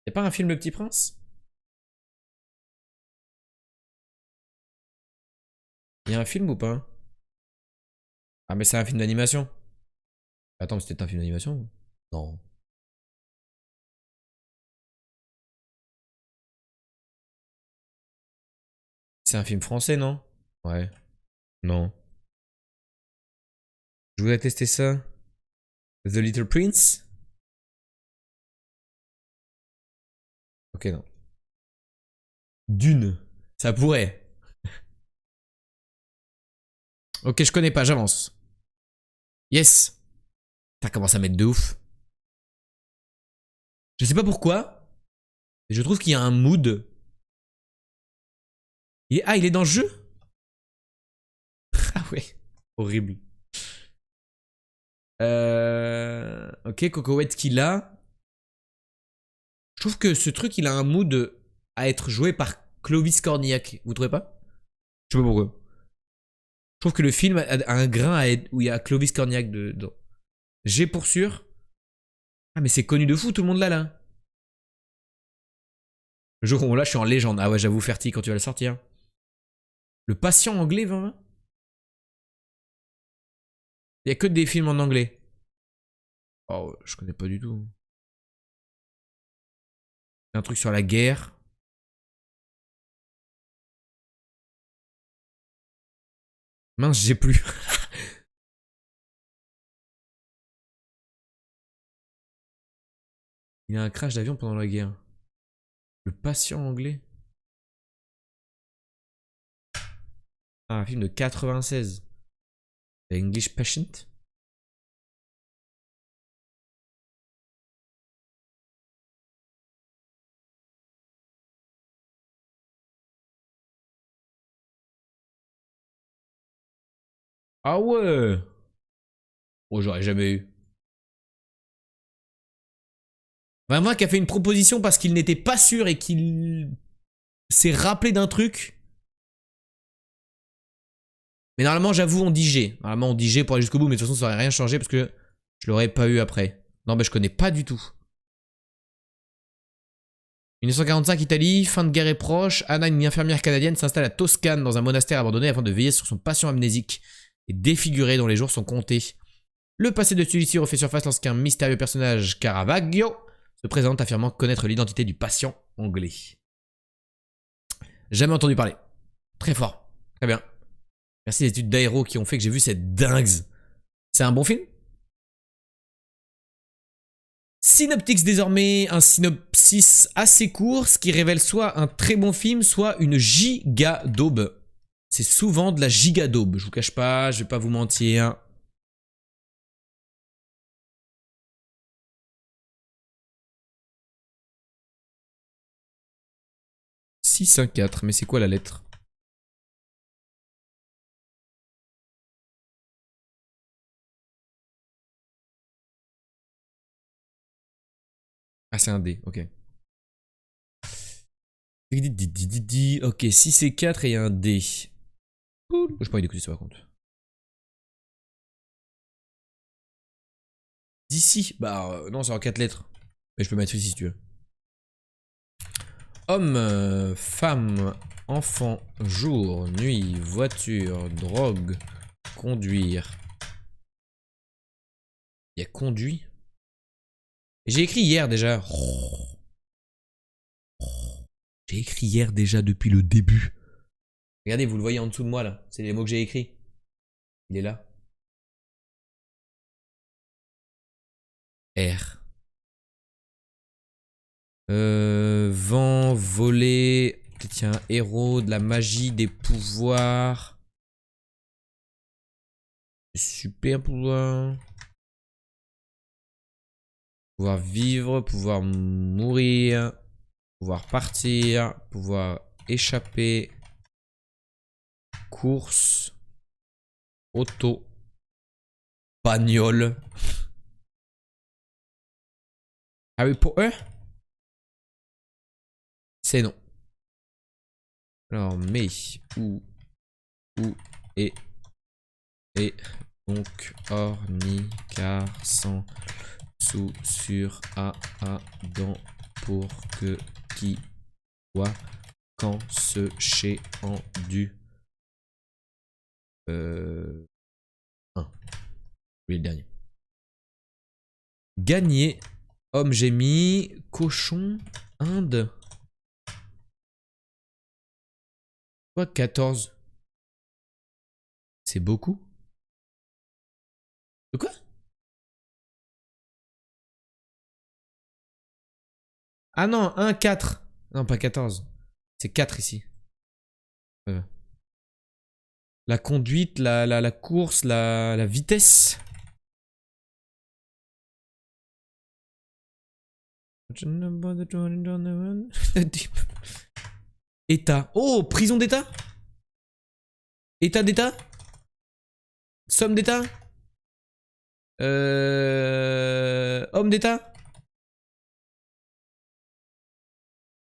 Y'a pas un film Le Petit Prince? Y'a un film ou pas? Ah, mais c'est un film d'animation. Attends, mais c'était un film d'animation? Non. C'est un film français, non? Ouais. Non. Je voulais tester ça. The Little Prince? Ok, non. Dune. Ça pourrait. Ok, je connais pas, j'avance. Yes. Ça commence à mettre de ouf. Je sais pas pourquoi, mais je trouve qu'il y a un mood. Ah, il est dans le jeu? Ah ouais. Horrible. Ok, Cocoette qui l'a. Je trouve que ce truc, il a un mood à être joué par Clovis Cornillac. Vous trouvez pas? Je sais pas pourquoi. Je trouve que le film a un grain où il y a Clovis Cornillac dedans. J'ai pour sûr. Ah, mais c'est connu de fou, tout le monde là. Le jour où on l'a, je suis en légende. Ah ouais, j'avoue, Fertig quand tu vas le sortir. Le patient anglais, 2020? Il y a que des films en anglais. Oh, je connais pas du tout. Un truc sur la guerre. Mince, j'ai plus. Il y a un crash d'avion pendant la guerre. Le patient anglais. Ah, un film de 96. The English Patient. Ah ouais. Oh, j'aurais jamais eu. Vraiment, qui a fait une proposition parce qu'il n'était pas sûr et qu'il s'est rappelé d'un truc. Mais normalement, j'avoue, on dit G. Normalement, on dit G pour aller jusqu'au bout, mais de toute façon, ça aurait rien changé parce que je l'aurais pas eu après. Non, mais je connais pas du tout. 1945, Italie, fin de guerre est proche. Anna, une infirmière canadienne, s'installe à Toscane dans un monastère abandonné afin de veiller sur son patient amnésique et défiguré dont les jours sont comptés. Le passé de celui-ci refait surface lorsqu'un mystérieux personnage, Caravaggio, se présente affirmant connaître l'identité du patient anglais. Jamais entendu parler. Très fort. Très bien. Merci les études d'aéro qui ont fait que j'ai vu cette dingue. C'est un bon film? Synoptics désormais, un synopsis assez court, ce qui révèle soit un très bon film, soit une giga daube. C'est souvent de la giga daube, je vous cache pas, je vais pas vous mentir. « 614 », mais c'est quoi la lettre? Ah, c'est un D, ok. Ok, 6 et 4 et un D. J'ai pas envie d'écouter ça par contre. D'ici. Bah non, c'est en 4 lettres. Mais je peux mettre ici si tu veux. Homme, femme, enfant, jour, nuit, voiture, drogue, conduire. Il y a conduit. J'ai écrit hier déjà. J'ai écrit hier déjà depuis le début. Regardez, vous le voyez en dessous de moi là. C'est les mots que j'ai écrits. Il est là. R. Vent, voler. Tiens, héros, de la magie, des pouvoirs. Super pouvoir. Pouvoir vivre, pouvoir mourir. Pouvoir partir. Pouvoir échapper. Course. Auto. Bagnole. Ah oui, pour eux? C'est non. Alors, mais, où, et, donc, orni, car, sans, sous, sur, à, dans, pour, que, qui, quoi, quand, ce, chez, en, du. 1. Oui, le dernier. Gagner. Homme, j'ai mis. Cochon. Inde. Quoi, 14? C'est beaucoup? De quoi? Ah non, 1, 4. Non, pas 14. C'est 4 ici. La conduite, la course, la vitesse. État. Oh, prison d'état? État d'état? Somme d'état? Homme d'état?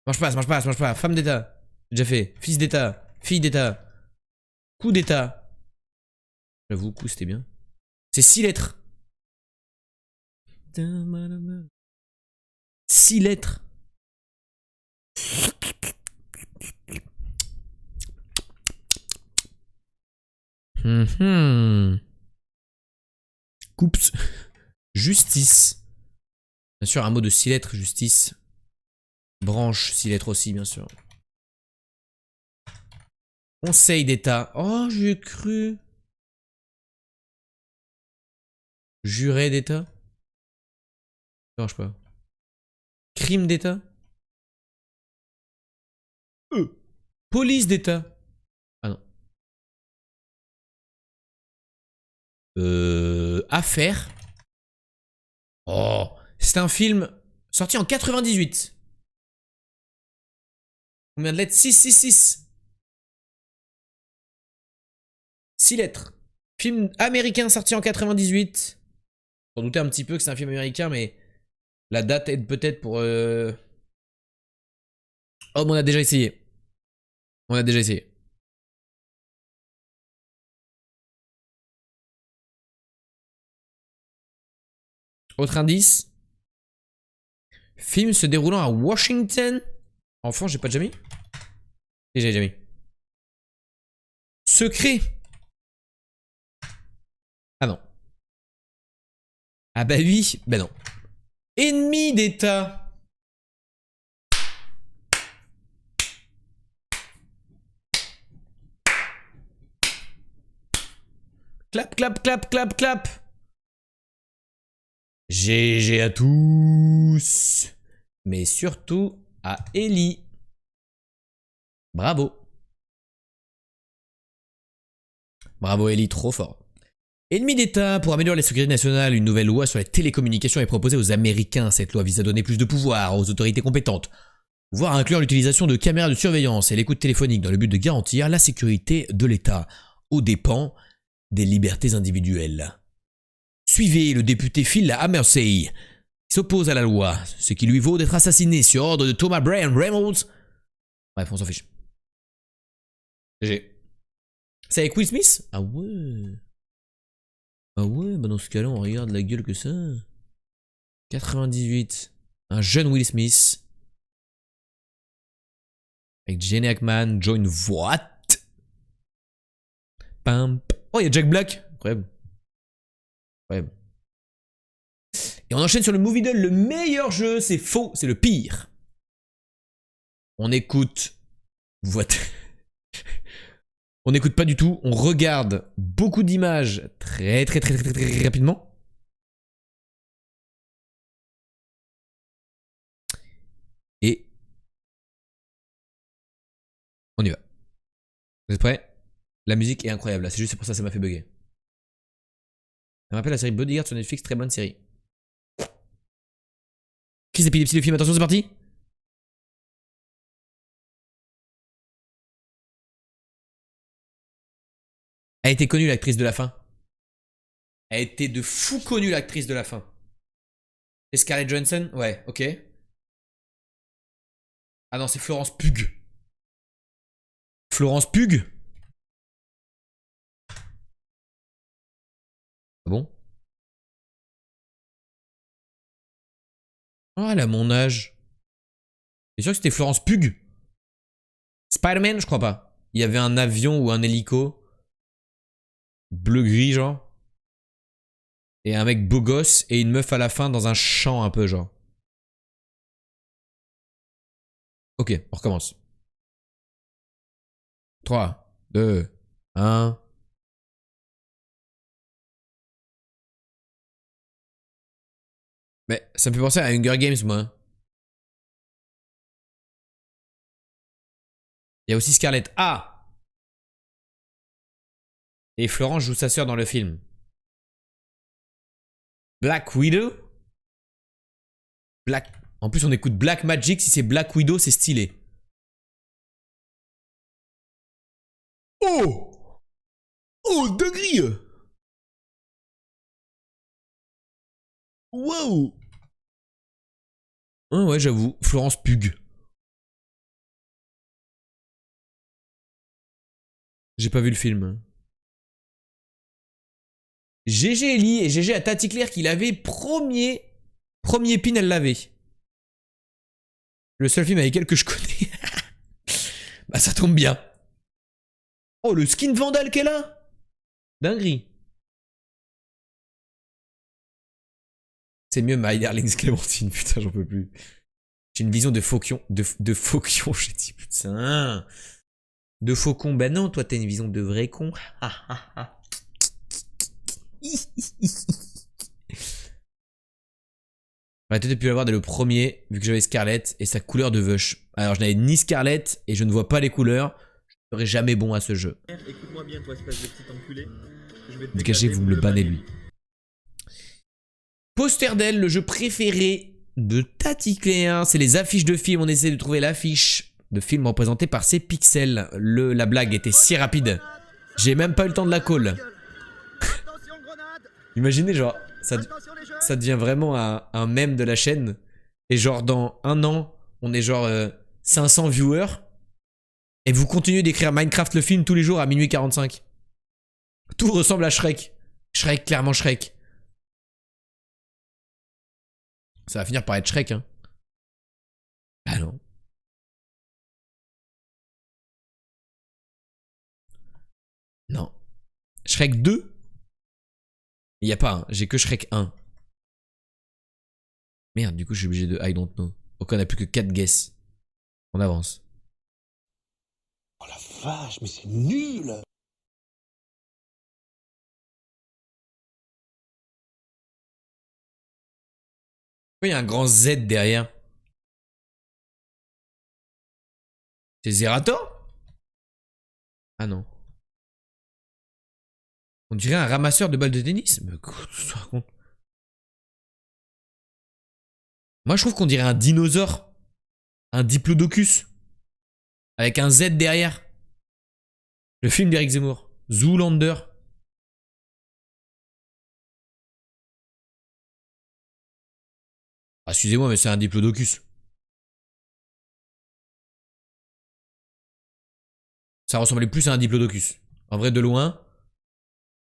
Mange pas. Femme d'état. J'ai déjà fait. Fils d'état. Fille d'état. Coup d'état. J'avoue, coup c'était bien. C'est 6 lettres. 6 lettres. Coups. Justice. Bien sûr, un mot de 6 lettres, justice. Branche, 6 lettres aussi, bien sûr. Conseil d'état. Oh, j'ai cru. Juré d'état. Ça marche pas. Crime d'état. Police d'état. Ah non. Affaire. Oh, c'est un film sorti en 98. Combien de lettres? 6. 6 lettres. Film américain sorti en 98. Sans douter un petit peu que c'est un film américain, mais la date aide peut-être pour... Oh, mais on a déjà essayé. Autre indice. Film se déroulant à Washington. Enfant, j'ai pas déjà mis? Et j'ai déjà mis. Secret. Ah non. Ah bah oui. Bah non. Ennemi d'État. Clap. GG à tous. Mais surtout à Ellie. Bravo. Bravo Ellie, trop fort. Ennemi d'État, pour améliorer la sécurité nationale, une nouvelle loi sur les télécommunications est proposée aux Américains. Cette loi vise à donner plus de pouvoir aux autorités compétentes, voire à inclure l'utilisation de caméras de surveillance et l'écoute téléphonique dans le but de garantir la sécurité de l'État, aux dépens des libertés individuelles. Suivez le député Phil Hammersey, qui s'oppose à la loi, ce qui lui vaut d'être assassiné sur ordre de Thomas Brian Reynolds. Bref, on s'en fiche. GG. C'est avec Will Smith? Ah ouais. Ah ouais, bah dans ce cas-là, on regarde la gueule que ça. 98. Un jeune Will Smith. Avec Gene Hackman, John Voight. Pam. Oh, il y a Jack Black. Incroyable. Incroyable. Et on enchaîne sur le Movie Doll. Le meilleur jeu, c'est faux, c'est le pire. On écoute. On n'écoute pas du tout. On regarde beaucoup d'images très rapidement. Et on y va. Vous êtes prêts? La musique est incroyable là, c'est juste pour ça que ça m'a fait bugger. Ça me rappelle la série Bodyguard sur Netflix, très bonne série. Crise d'épilepsie de film, attention c'est parti. Elle était connue l'actrice de la fin. Elle était de fou connue l'actrice de la fin. Et Scarlett Johansson? Ouais, ok. Ah non, c'est Florence Pugh. Florence Pugh? Ah bon? Ah, elle a mon âge. T'es sûr que c'était Florence Pugh? Spider-Man, je crois pas. Il y avait un avion ou un hélico. Bleu-gris, genre. Et un mec beau gosse et une meuf à la fin dans un champ un peu, genre. Ok, on recommence. 3, 2, 1. Mais ça me fait penser à Hunger Games, moi. Il y a aussi Scarlett. Ah! Et Florence joue sa sœur dans le film. Black Widow? Black... En plus, on écoute Black Magic. Si c'est Black Widow, c'est stylé. Oh! Oh, dinguerie! Wow! Ah ouais, j'avoue. Florence Pugh. J'ai pas vu le film. GG Ellie et GG à Tati Claire qui l'avait premier pin, elle l'avait. Le seul film avec elle que je connais. Bah ça tombe bien. Oh le skin Vandal qu'elle a. Dinguerie. C'est mieux My Darling's Clémentine, putain j'en peux plus. J'ai une vision de faucon, de faucon, j'ai dit putain. De faucon, ben non, toi t'as une vision de vrai con. J'aurais peut-être pu l'avoir dès le premier, vu que j'avais Scarlett et sa couleur de Vush. Alors je n'avais ni Scarlett et je ne vois pas les couleurs. Je ne serai jamais bon à ce jeu. Écoute-moi bien, toi, espèce de petit enculé. Je vais te Dégagez, vous me le bannez lui. Poster d'elle, le jeu préféré de Tati Claire. C'est les affiches de films. On essaie de trouver l'affiche de film représentée par ces pixels. La blague était si rapide. J'ai même pas eu le temps de la call. Imaginez genre, ça devient vraiment un mème de la chaîne. Et genre dans un an, on est genre 500 viewers. Et vous continuez d'écrire Minecraft le film tous les jours à minuit 45. Tout ressemble à Shrek. Shrek, clairement Shrek. Ça va finir par être Shrek, hein. Ah non. Non. Shrek 2? Il n'y a pas, hein. J'ai que Shrek 1. Merde, du coup, je suis obligé de I don't know. Donc, on n'a plus que 4 guesses. On avance. Oh la vache, mais c'est nul! Pourquoi il y a un grand Z derrière? C'est Zerator? Ah non. On dirait un ramasseur de balles de tennis. Mais quoi, tu te racontes? Moi, je trouve qu'on dirait un dinosaure. Un diplodocus. Avec un Z derrière. Le film d'Eric Zemmour. Zoolander. Ah, excusez-moi, mais c'est un diplodocus. Ça ressemblait plus à un diplodocus. En vrai, de loin,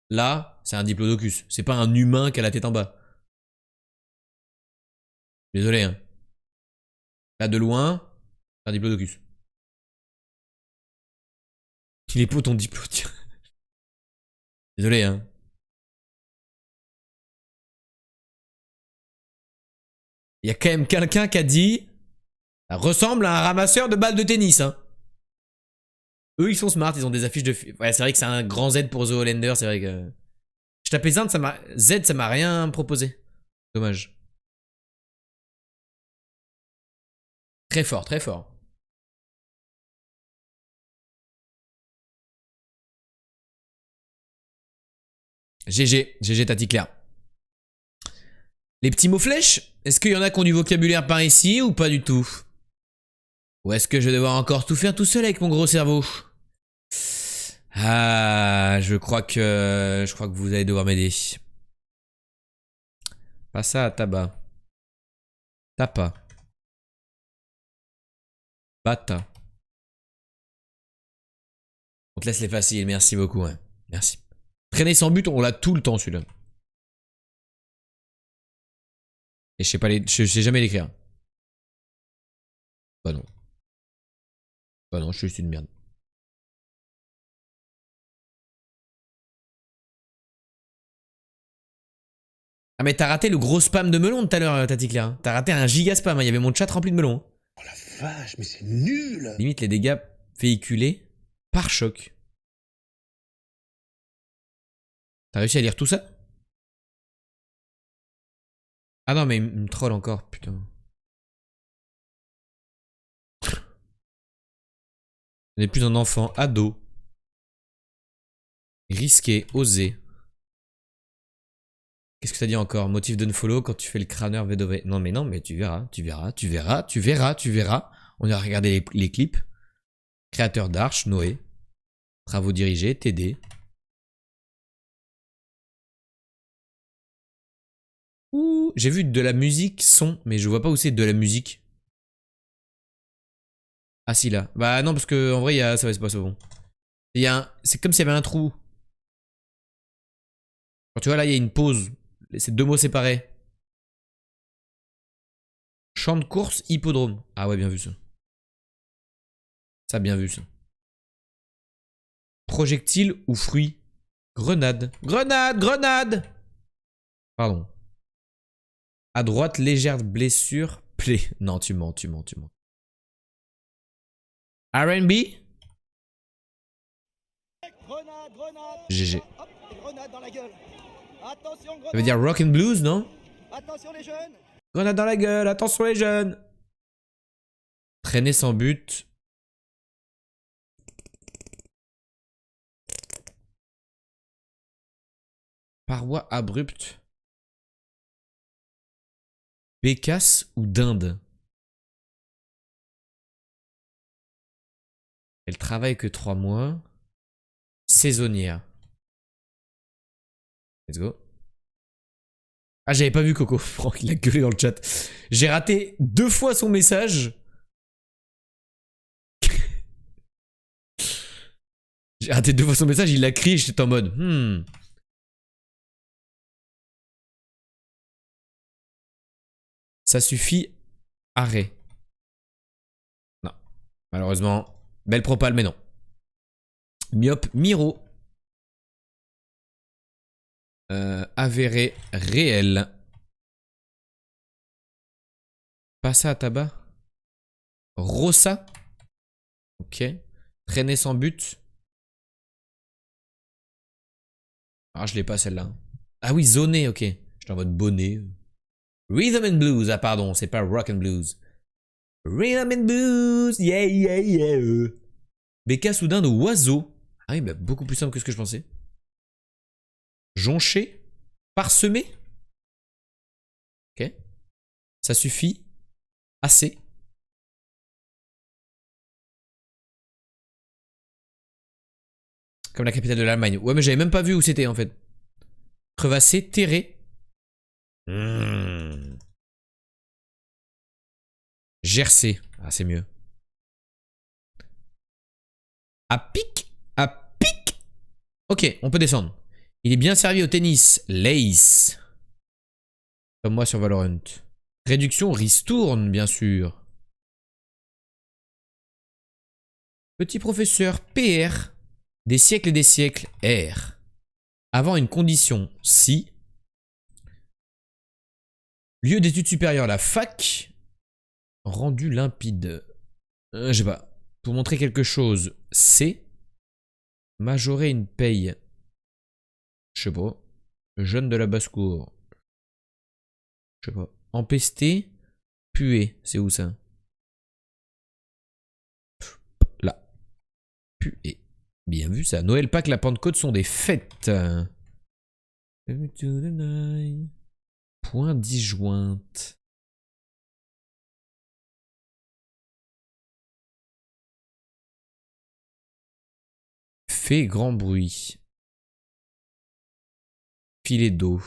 là, c'est un diplodocus. C'est pas un humain qui a la tête en bas. Désolé, hein. Là, de loin, un diplodocus. Les potes ont diplo, tiens. Désolé, hein. Il y a quand même quelqu'un qui a dit... Ça ressemble à un ramasseur de balles de tennis, hein. Eux, ils sont smart, ils ont des affiches de... Ouais, c'est vrai que c'est un grand Z pour The Hollander, c'est vrai que... Je tapais Z, ça m'a rien proposé. Dommage. Très fort, très fort. GG Tati Claire. Les petits mots flèches, est-ce qu'il y en a qui ont du vocabulaire par ici ou pas du tout? Ou est-ce que je vais devoir encore tout faire tout seul avec mon gros cerveau? Ah, je crois que vous allez devoir m'aider. Pas ça à tabac. Tapa. Bata. On te laisse les faciles, merci beaucoup. Ouais. Merci. Traîner sans but, on l'a tout le temps celui-là. Et je sais jamais l'écrire. Bah non. Bah non, je suis juste une merde. Ah mais t'as raté le gros spam de melon tout à l'heure, Tati Claire. T'as raté un giga spam, il y avait mon chat rempli de melon. Oh la vache, mais c'est nul. Limite les dégâts véhiculés par choc. T'as réussi à lire tout ça? Ah non mais il me troll encore, putain. On n'est plus un enfant, ado. Risqué, osé. Qu'est-ce que t'as dit encore? Motif d'unfollow quand tu fais le crâneur V2V. Non mais tu verras. On ira regarder les clips. Créateur d'Arche, Noé. Travaux dirigés, TD. Ouh, j'ai vu de la musique son, mais je vois pas où c'est de la musique. Ah si là. Bah non parce que en vrai ça va, c'est pas bon. C'est comme s'il y avait un trou. Quand tu vois là il y a une pause. C'est deux mots séparés. Champ de course, hippodrome. Ah ouais, bien vu ça. Ça, bien vu ça. Projectile ou fruit? Grenade. Grenade. Pardon. À droite, légère blessure. Plaie. Non, tu mens. R&B? GG. Ça veut dire rock and blues, non? Attention les jeunes. Grenade dans la gueule, attention les jeunes. Traîner sans but. Paroi abrupte. Bécasse ou dinde? Elle travaille que 3 mois. Saisonnière. Let's go. Ah, j'avais pas vu Coco. Franck, il a gueulé dans le chat. J'ai raté 2 fois son message. J'ai raté 2 fois son message, il l'a crié, j'étais en mode Ça suffit. Arrêt. Non. Malheureusement. Belle propale, mais non. Myope, Miro. Avéré, réel. Passa à tabac. Rossa. Ok. Traîner sans but. Ah, je l'ai pas celle-là. Ah oui, zoné, ok. J'étais en mode bonnet. Rhythm and blues. Ah, pardon, c'est pas rock and blues. Rhythm and blues. Yeah. Béca soudain de oiseau. Ah oui, bah, beaucoup plus simple que ce que je pensais. Jonché. Parsemé. Ok. Ça suffit. Assez. Comme la capitale de l'Allemagne. Ouais, mais j'avais même pas vu où c'était en fait. Crevassé, terré. Gercé. Ah, c'est mieux. À pic. À pic. Ok, on peut descendre. Il est bien servi au tennis. Lace. Comme moi sur Valorant. Réduction ristourne, bien sûr. Petit professeur PR, des siècles et des siècles R. Avant une condition si. Lieu d'études supérieures, la fac. Rendu limpide. Je sais pas. Pour montrer quelque chose, C. Majorer une paye. Je sais pas. Jeune de la basse-cour. Je sais pas. Empester. Puer. C'est où ça? Là. Puer. Bien vu ça. Noël, Pâques, la Pentecôte sont des fêtes. Point disjointe. Fait grand bruit. Filet d'eau.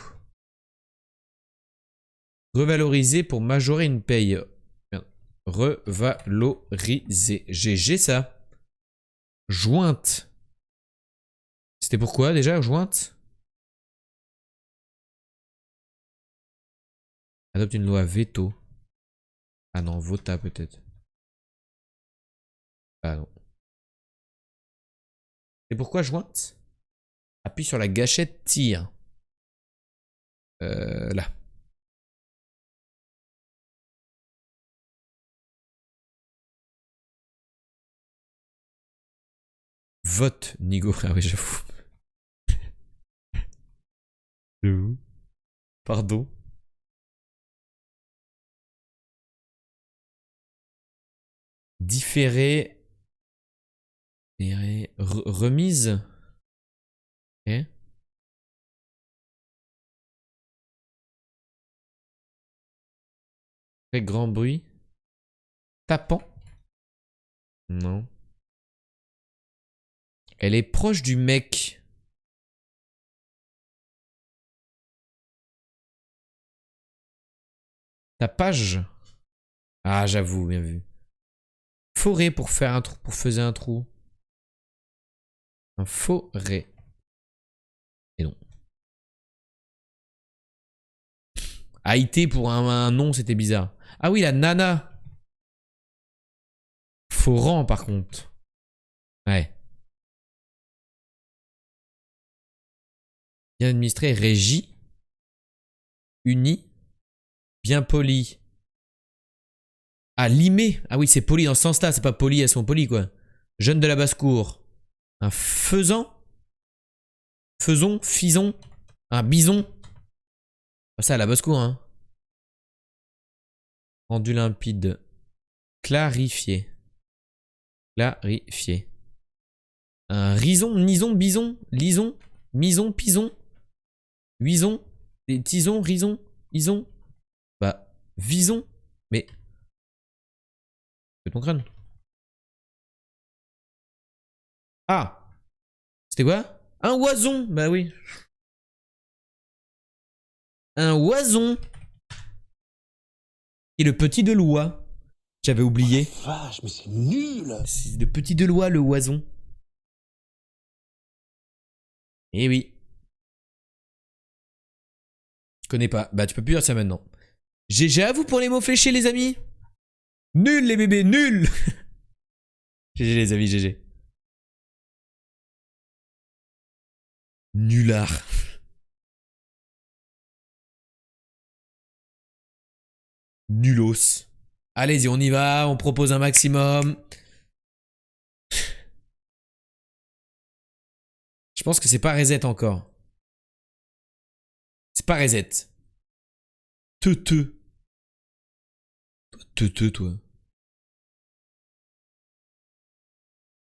Revaloriser pour majorer une paye. Revaloriser. GG ça. Jointe. C'était pourquoi déjà, jointe? Adopte une loi veto. Ah non, vota peut-être. Ah non. Et pourquoi jointe? Appuie sur la gâchette, tire. Là. Vote, Nigo. Ah oui, j'avoue. Pardon. Différer. Remise. Ok. Fait grand bruit. Tapant. Non. Elle est proche du mec. Tapage. Ah, j'avoue, bien vu. Forêt pour faire un trou, pour faire un trou. Un forêt. Et non. Haïté pour un nom, c'était bizarre. Ah oui, la nana. Foran, par contre. Ouais. Bien administré, régie. Uni. Bien poli. Ah, limé. Ah oui, c'est poli dans ce sens-là. C'est pas poli, elles sont polies, quoi. Jeune de la basse-cour. Un faisan. Faison. Fison. Un bison. Ça, à la basse-cour, hein. Rendu limpide. Clarifié. Clarifié. Un rison, nison, bison, lison, mison, pison, huison, tison, rison, ison. Bah, vison. Mais. C'est ton crâne. Ah! C'était quoi? Un oison! Bah oui. Un oison! Et le petit de l'oie. J'avais oublié. Vache, mais c'est nul. C'est le petit de l'oie, le oison. Eh oui. Je connais pas. Bah tu peux plus dire ça maintenant. GG à vous pour les mots fléchés les amis. Nul les bébés, nul. GG les amis, GG. Nulard. Nulos. Allez-y, on y va, on propose un maximum. Je pense que c'est pas reset encore. C'est pas reset. Teuteux. Teuteux, toi.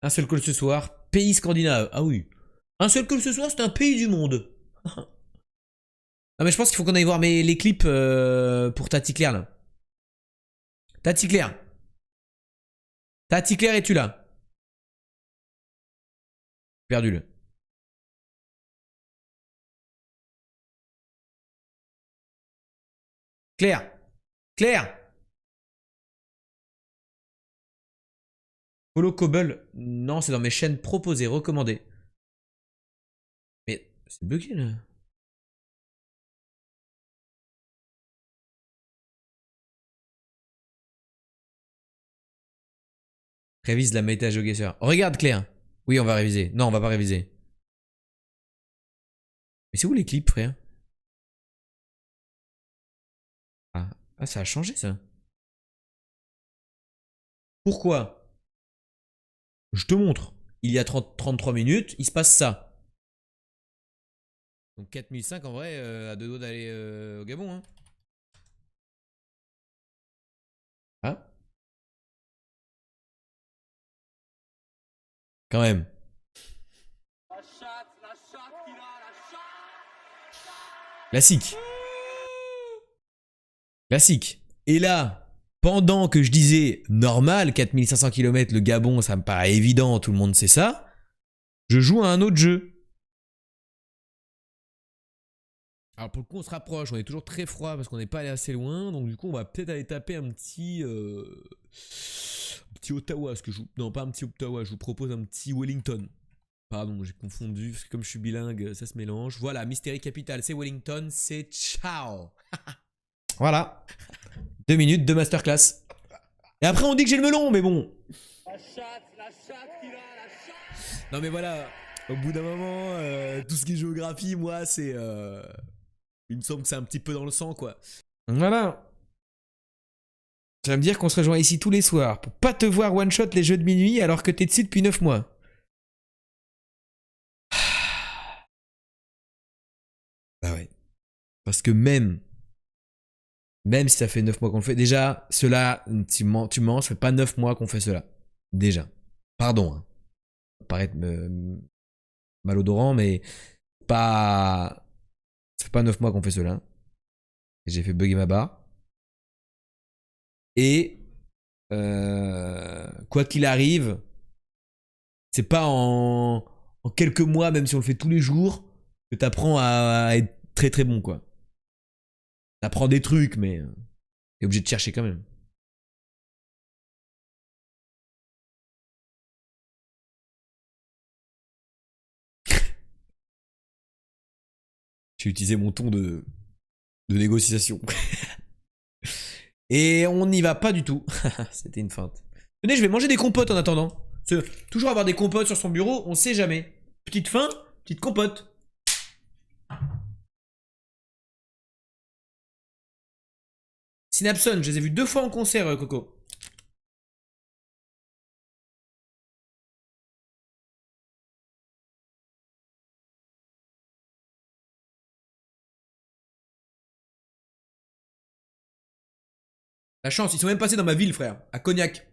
Un seul call ce soir. Pays scandinave. Ah oui. Un seul call ce soir, c'est un pays du monde. Ah mais je pense qu'il faut qu'on aille voir les clips pour Tati Claire là. Tati Claire. Tati Claire, es-tu là? Perdu le. Claire. Claire. Follow Cobble. Non, c'est dans mes chaînes proposées, recommandées. Mais c'est bugué là. Révise la méta GeoGuessr. Regarde Claire. Oui, on va réviser. Non, on va pas réviser. Mais c'est où les clips, frère? Ah, ça a changé ça. Pourquoi? Je te montre. Il y a 33 minutes, il se passe ça. Donc 4005 en vrai, à deux doigts d'aller au Gabon. Hein. Ah? Quand même. La chatte qu'il a, la chatte. Classique. Classique. Et là, pendant que je disais normal, 4500 km le Gabon, ça me paraît évident, tout le monde sait ça, je joue à un autre jeu. Alors pour le coup, on se rapproche, on est toujours très froid parce qu'on n'est pas allé assez loin, donc du coup, on va peut-être aller taper un petit Ottawa, ce que je vous... Non, pas un petit Ottawa, je vous propose un petit Wellington. Pardon, j'ai confondu, parce que comme je suis bilingue, ça se mélange. Voilà, Mystery Capital, c'est Wellington, c'est ciao. Voilà. 2 minutes de masterclass. Et après, on dit que j'ai le melon, mais bon. La chatte qu'il a, la chatte. Non, mais voilà. Au bout d'un moment, tout ce qui est géographie, moi, c'est... Il me semble que c'est un petit peu dans le sang, quoi. Voilà. Ça va me dire qu'on se rejoint ici tous les soirs pour pas te voir one-shot les jeux de minuit alors que t'es dessus depuis 9 mois. Bah ouais. Parce que même si ça fait 9 mois qu'on le fait, déjà, cela, tu mens, ça fait pas 9 mois qu'on fait cela. Déjà. Pardon. Hein. Ça peut paraître malodorant, mais pas... Ça fait pas 9 mois qu'on fait cela. Et j'ai fait bugger ma barre. Et quoi qu'il arrive, c'est pas en quelques mois, même si on le fait tous les jours, que t'apprends à être très très bon, quoi. T'apprends des trucs, mais t'es obligé de chercher quand même. J'ai utilisé mon ton de négociation. Et on n'y va pas du tout. C'était une feinte. Tenez, je vais manger des compotes en attendant. Toujours avoir des compotes sur son bureau, on sait jamais. Petite faim, petite compote. Synapson, je les ai vus 2 fois en concert, Coco. La chance, ils sont même passés dans ma ville, frère. À Cognac.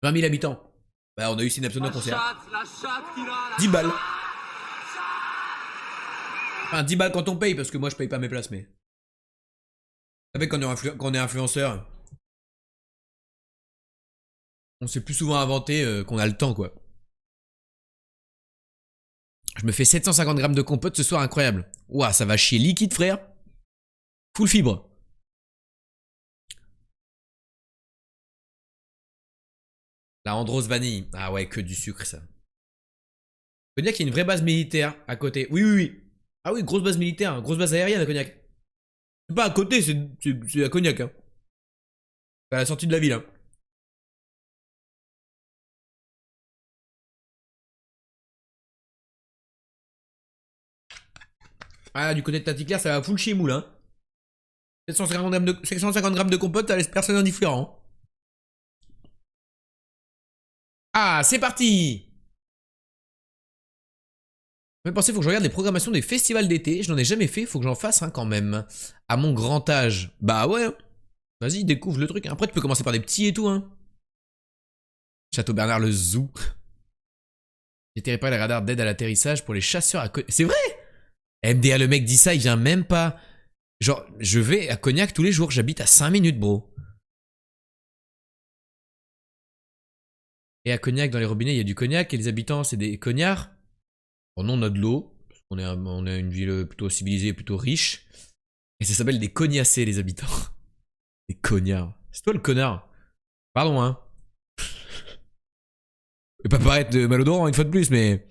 20 000 habitants. Bah, on a eu Synapson en concert. La chatte qu'il a, la 10 balles. Enfin, 10 balles quand on paye, parce que moi je paye pas mes places, mais. Vous savez, quand on est influenceur, on s'est plus souvent inventé qu'on a le temps, quoi. Je me fais 750 grammes de compote ce soir, incroyable. Ouah, ça va chier liquide, frère. Full fibre. La Andros vanille. Ah ouais, que du sucre, ça. Je veux dire qu'il y a une vraie base militaire à côté. Oui, oui, oui. Ah oui, grosse base militaire, grosse base aérienne à Cognac. C'est pas à côté, c'est à Cognac, hein. À la sortie de la ville, hein. Ah, du côté de Taticlair, ça va full chier moule, hein. 750 grammes de compote, ça laisse personne indifférent. Ah, c'est parti! Mais pensez, faut que je regarde les programmations des festivals d'été. Je n'en ai jamais fait, faut que j'en fasse hein, quand même. À mon grand âge. Bah ouais. Vas-y, découvre le truc. Après, tu peux commencer par des petits et tout. Hein. Château Bernard, le zoo. J'ai réparé les radars d'aide à l'atterrissage pour les chasseurs à Cognac. C'est vrai! MDA, le mec dit ça, il vient même pas. Genre, je vais à Cognac tous les jours. J'habite à 5 minutes, bro. Et à Cognac, dans les robinets, il y a du cognac. Et les habitants, c'est des cognards. Bon, non, on a de l'eau. On est une ville plutôt civilisée, plutôt riche. Et ça s'appelle des cognacés, les habitants. Des cognards. C'est toi le connard. Pardon, hein. Je vais pas paraître malodorant une fois de plus, mais...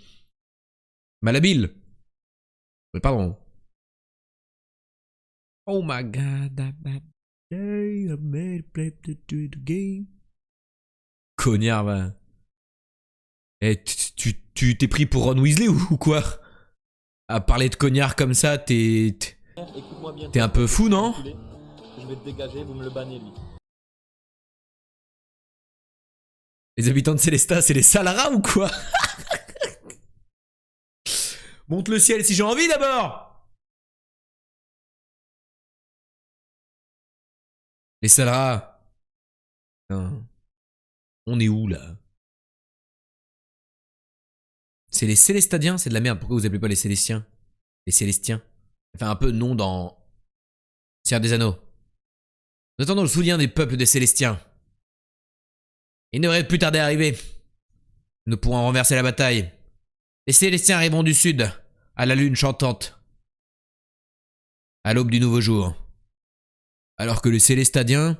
Malhabile. Mais pardon. Oh my god, that bad day, I made play to the game. Cognard, va. Eh, tu t'es pris pour Ron Weasley ou quoi? À parler de cognard comme ça, Écoute-moi bien. T'es un peu fou, non? Enculé. Je vais te dégager, vous me le bannez lui. Les habitants de Célestat, c'est les Salara ou quoi? Monte le ciel si j'ai envie d'abord. Les Salara. Putain. On est où là? C'est les Célestadiens, c'est de la merde. Pourquoi vous appelez pas les Célestiens? Les Célestiens. Ça fait un peu nom dans Seigneur des Anneaux. Nous attendons le soutien des peuples des Célestiens. Il ne devrait plus tarder à arriver. Nous pourrons renverser la bataille. Les Célestiens arriveront du sud, à la lune chantante, à l'aube du nouveau jour. Alors que les Célestadiens,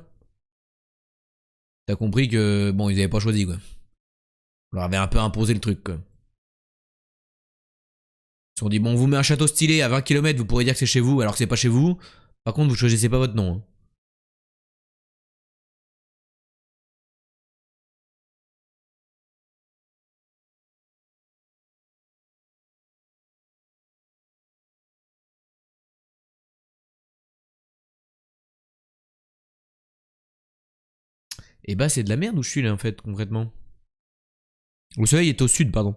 t'as compris que, bon, ils avaient pas choisi, quoi. On leur avait un peu imposé le truc, quoi. Ils se sont dit, bon, on vous met un château stylé à 20 km, vous pourrez dire que c'est chez vous, alors que c'est pas chez vous. Par contre, vous choisissez pas votre nom. Hein. Et bah, c'est de la merde où je suis là, en fait, concrètement. Le soleil est au sud, pardon.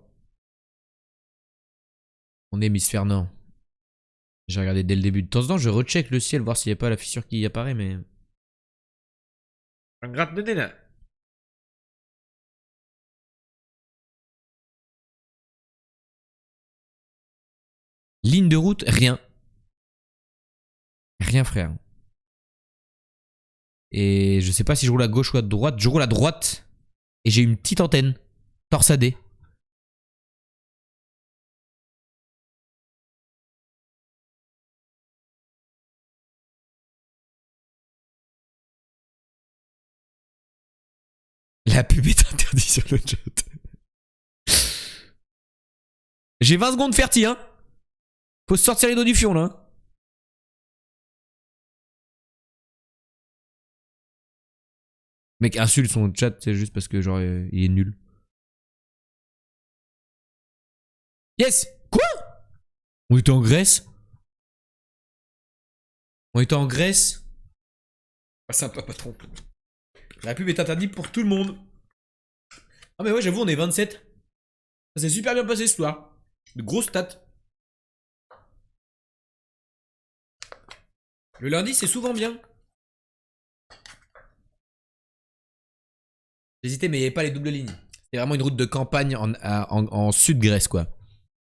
On est hémisphère nord. J'ai regardé dès le début. De temps en temps, je recheck le ciel, voir s'il n'y a pas la fissure qui apparaît, mais... Un gratte-nez là. Ligne de route, rien. Rien, frère. Et je sais pas si je roule à gauche ou à droite. Je roule à droite. Et j'ai une petite antenne. Torsadée. La pub est interdite sur le chat. J'ai 20 secondes ferti, hein. Faut se sortir les dos du fion, là. Mec, insulte son chat, c'est juste parce que, genre, il est nul. Yes! Quoi? On était en Grèce? On était en Grèce? Ah, sympa, patron. La pub est interdite pour tout le monde. Ah, mais ouais, j'avoue, on est 27. Ça s'est super bien passé ce soir. De grosses stats. Le lundi, c'est souvent bien. J'hésitais, mais il n'y avait pas les doubles lignes. C'était vraiment une route de campagne en sud Grèce, quoi.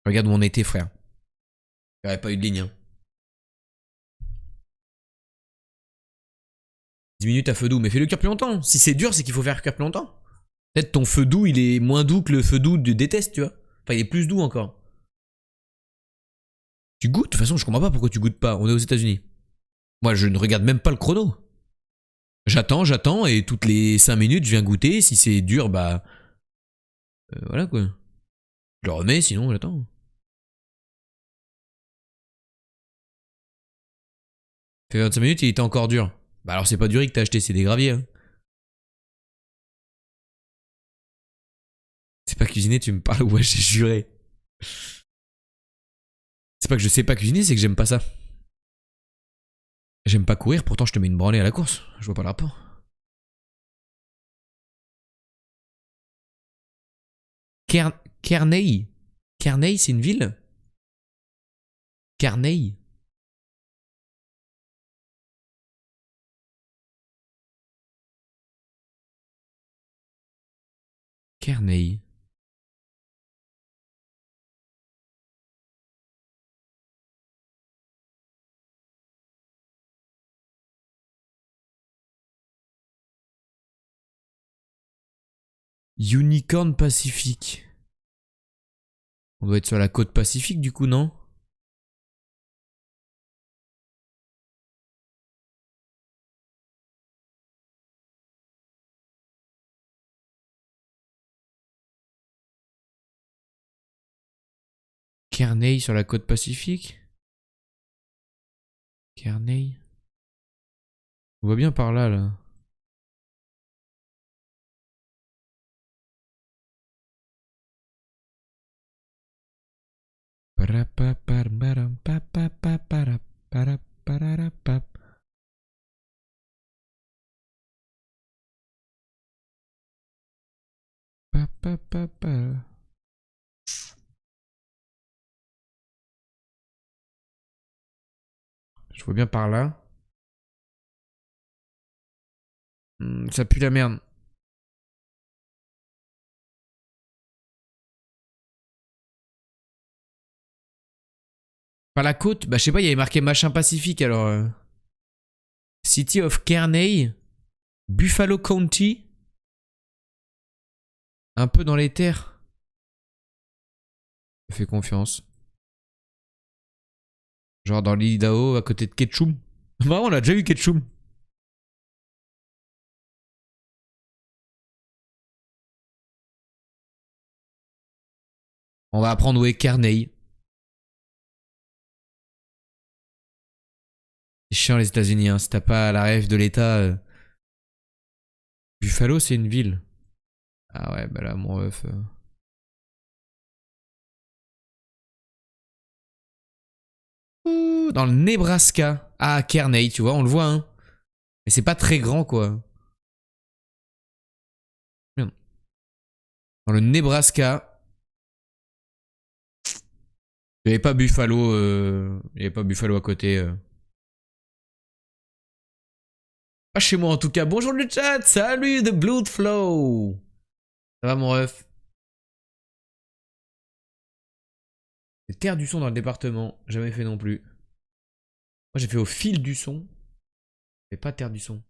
Regarde où on était, frère. Il n'y avait pas eu de ligne. Hein. 10 minutes à feu doux. Mais fais-le cuire plus longtemps. Si c'est dur, c'est qu'il faut faire cuire plus longtemps. Peut-être ton feu doux, il est moins doux que le feu doux du déteste, tu vois. Enfin, il est plus doux encore. Tu goûtes? De toute façon, je comprends pas pourquoi tu goûtes pas. On est aux États-Unis. Moi, je ne regarde même pas le chrono. J'attends, et toutes les 5 minutes, je viens goûter. Si c'est dur, bah. Voilà quoi. Je le remets, sinon j'attends. Fait 25 minutes, il était encore dur. Bah alors c'est pas du riz que t'as acheté, c'est des graviers. Hein. C'est pas cuisiner, tu me parles, ouais, j'ai juré. C'est pas que je sais pas cuisiner, c'est que j'aime pas ça. J'aime pas courir, pourtant je te mets une branlée à la course. Je vois pas le rapport. Kerney. Kerney, c'est une ville? Kerney. Kerney. Unicorn Pacifique. On doit être sur la côte pacifique du coup, non? Kerney sur la côte pacifique? Kerney? On voit bien par là, là. Je vois bien par là. Ça pue la merde. Par la côte? Bah je sais pas, il y avait marqué machin Pacifique alors. City of Kearney, Buffalo County. Un peu dans les terres. Je fais confiance. Genre dans l'Idaho à côté de Ketchum. Vraiment, on a déjà eu Ketchum. On va apprendre où est Kearney. C'est chiant les États-Unis, hein. Si t'as pas la rêve de l'État. Buffalo, c'est une ville. Ah ouais, bah là, mon ref. Ouh, dans le Nebraska. Ah, Kearney, tu vois, on le voit, hein. Mais c'est pas très grand, quoi. Merde. Dans le Nebraska. Il n'y avait pas Buffalo. Il n'y avait pas Buffalo à côté. Pas chez moi en tout cas. Bonjour le chat. Salut The Blood Flow. Ça va mon ref? C'est Terre du Son dans le département. Jamais fait non plus. Moi j'ai fait au fil du son. Mais pas Terre du Son.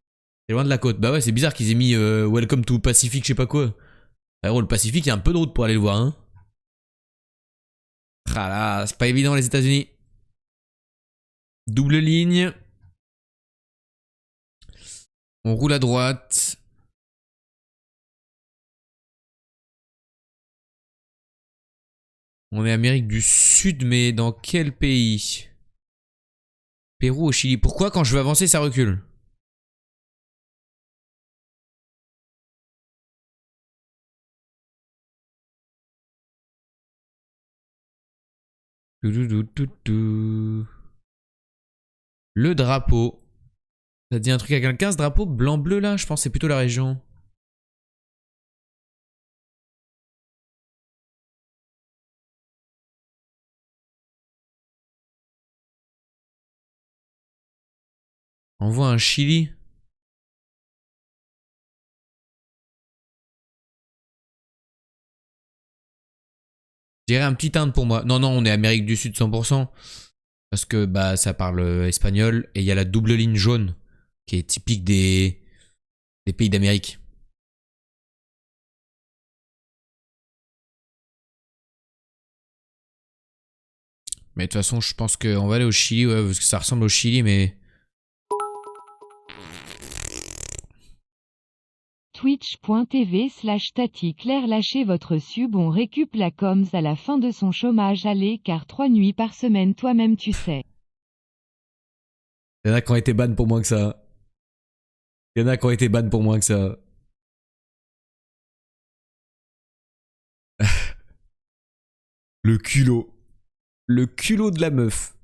C'est loin de la côte. Bah ouais, c'est bizarre qu'ils aient mis Welcome to Pacific, je sais pas quoi. Alors le Pacifique, il y a un peu de route pour aller le voir, hein. Ah là, c'est pas évident les États-Unis. Double ligne. On roule à droite. On est Amérique du Sud, mais dans quel pays? Pérou au Chili. Pourquoi quand je veux avancer, ça recule? Le drapeau. Ça dit un truc à quelqu'un ce drapeau blanc-bleu là? Je pense que c'est plutôt la région. On voit un Chili. Je dirais un petit Inde pour moi. Non, non, on est Amérique du Sud 100%. Parce que bah ça parle espagnol. Et il y a la double ligne jaune. Qui est typique des pays d'Amérique. Mais de toute façon, je pense qu'on va aller au Chili, ouais, parce que ça ressemble au Chili, mais... Twitch.tv/Tati Claire, lâchez votre sub, on récup la coms à la fin de son chômage. Allez, car 3 nuits par semaine, toi-même tu sais. Il y en a qui ont été ban pour moins que ça. Il y en a qui ont été ban pour moins que ça. Le culot. Le culot de la meuf.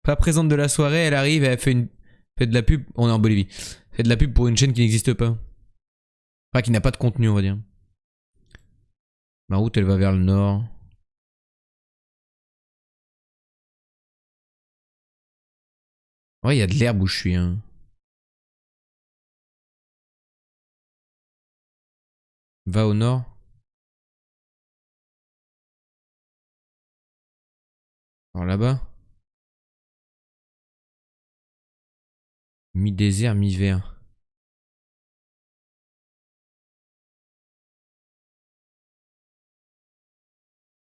Pas présente de la soirée, elle arrive et elle fait de la pub. On est en Bolivie. Fait de la pub pour une chaîne qui n'existe pas. Enfin, qui n'a pas de contenu, on va dire. Ma route, elle va vers le nord. Ouais, il y a de l'herbe où je suis. Hein. Va au nord. Alors là-bas. Mi-désert, mi-vert.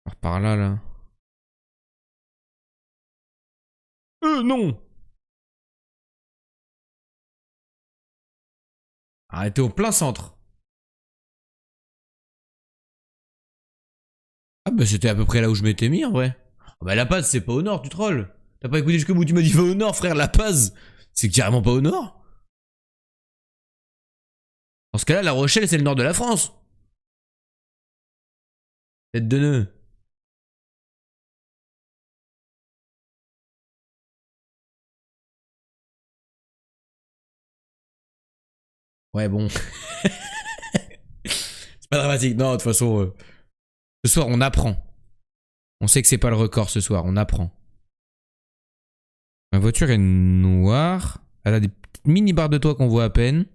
Alors par là, là. Non! Arrêtez au plein centre. Ah bah c'était à peu près là où je m'étais mis en vrai. Ah bah La Paz c'est pas au nord, tu trolls. T'as pas écouté jusqu'au bout, tu m'as dit va au nord frère, La Paz. C'est carrément pas au nord. Dans ce cas-là, La Rochelle c'est le nord de la France. Tête de nœud. Ouais, bon. C'est pas dramatique. Non, de toute façon, ce soir, on apprend. On sait que c'est pas le record ce soir, on apprend. Ma voiture est noire. Elle a des petites mini barres de toit qu'on voit à peine.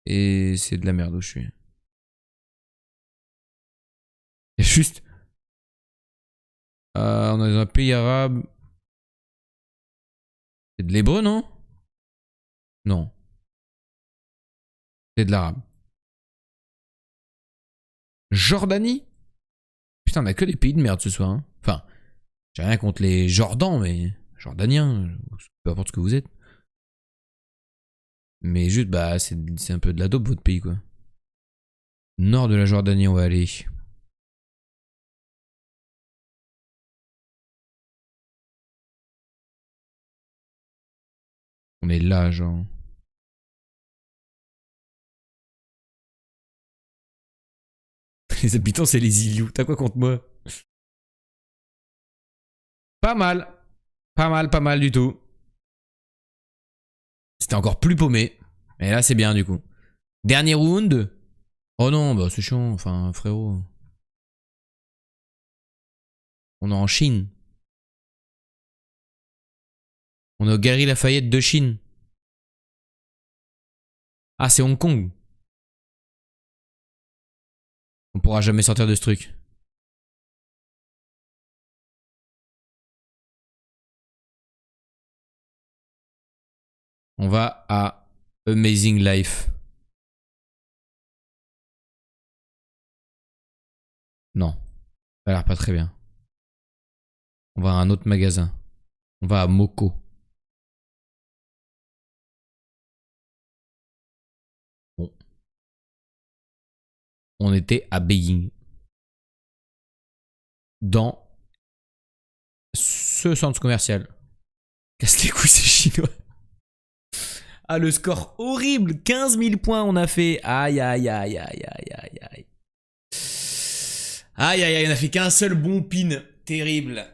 Et c'est de la merde où je suis. Il y a juste... on est dans un pays arabe. C'est de l'hébreu, non? Non. C'est de l'arabe. Jordanie? Putain, on a que des pays de merde ce soir. Hein. Enfin, j'ai rien contre les Jordans, mais... Jordaniens, peu importe ce que vous êtes. Mais juste, bah, c'est un peu de la dope, votre pays, quoi. Nord de la Jordanie, on va aller. On est là, genre. Les habitants, c'est les Ilous. T'as quoi contre moi? Pas mal. Pas mal du tout. C'était encore plus paumé. Et là, c'est bien, du coup. Dernier round. Oh non, bah c'est chiant. Enfin, frérot. On est en Chine. On est au Galeries Lafayette de Chine. Ah, c'est Hong Kong. On pourra jamais sortir de ce truc. On va à Amazing Life. Non. Ça a l'air pas très bien. On va à un autre magasin. On va à Moko. Bon. On était à Beijing. Dans ce centre commercial. Casse les couilles, c'est chinois. Ah, le score horrible. 15 000 points on a fait. Aïe, aïe, aïe, aïe, aïe, aïe, aïe. Aïe, aïe, aïe, on a fait qu'un seul bon pin. Terrible.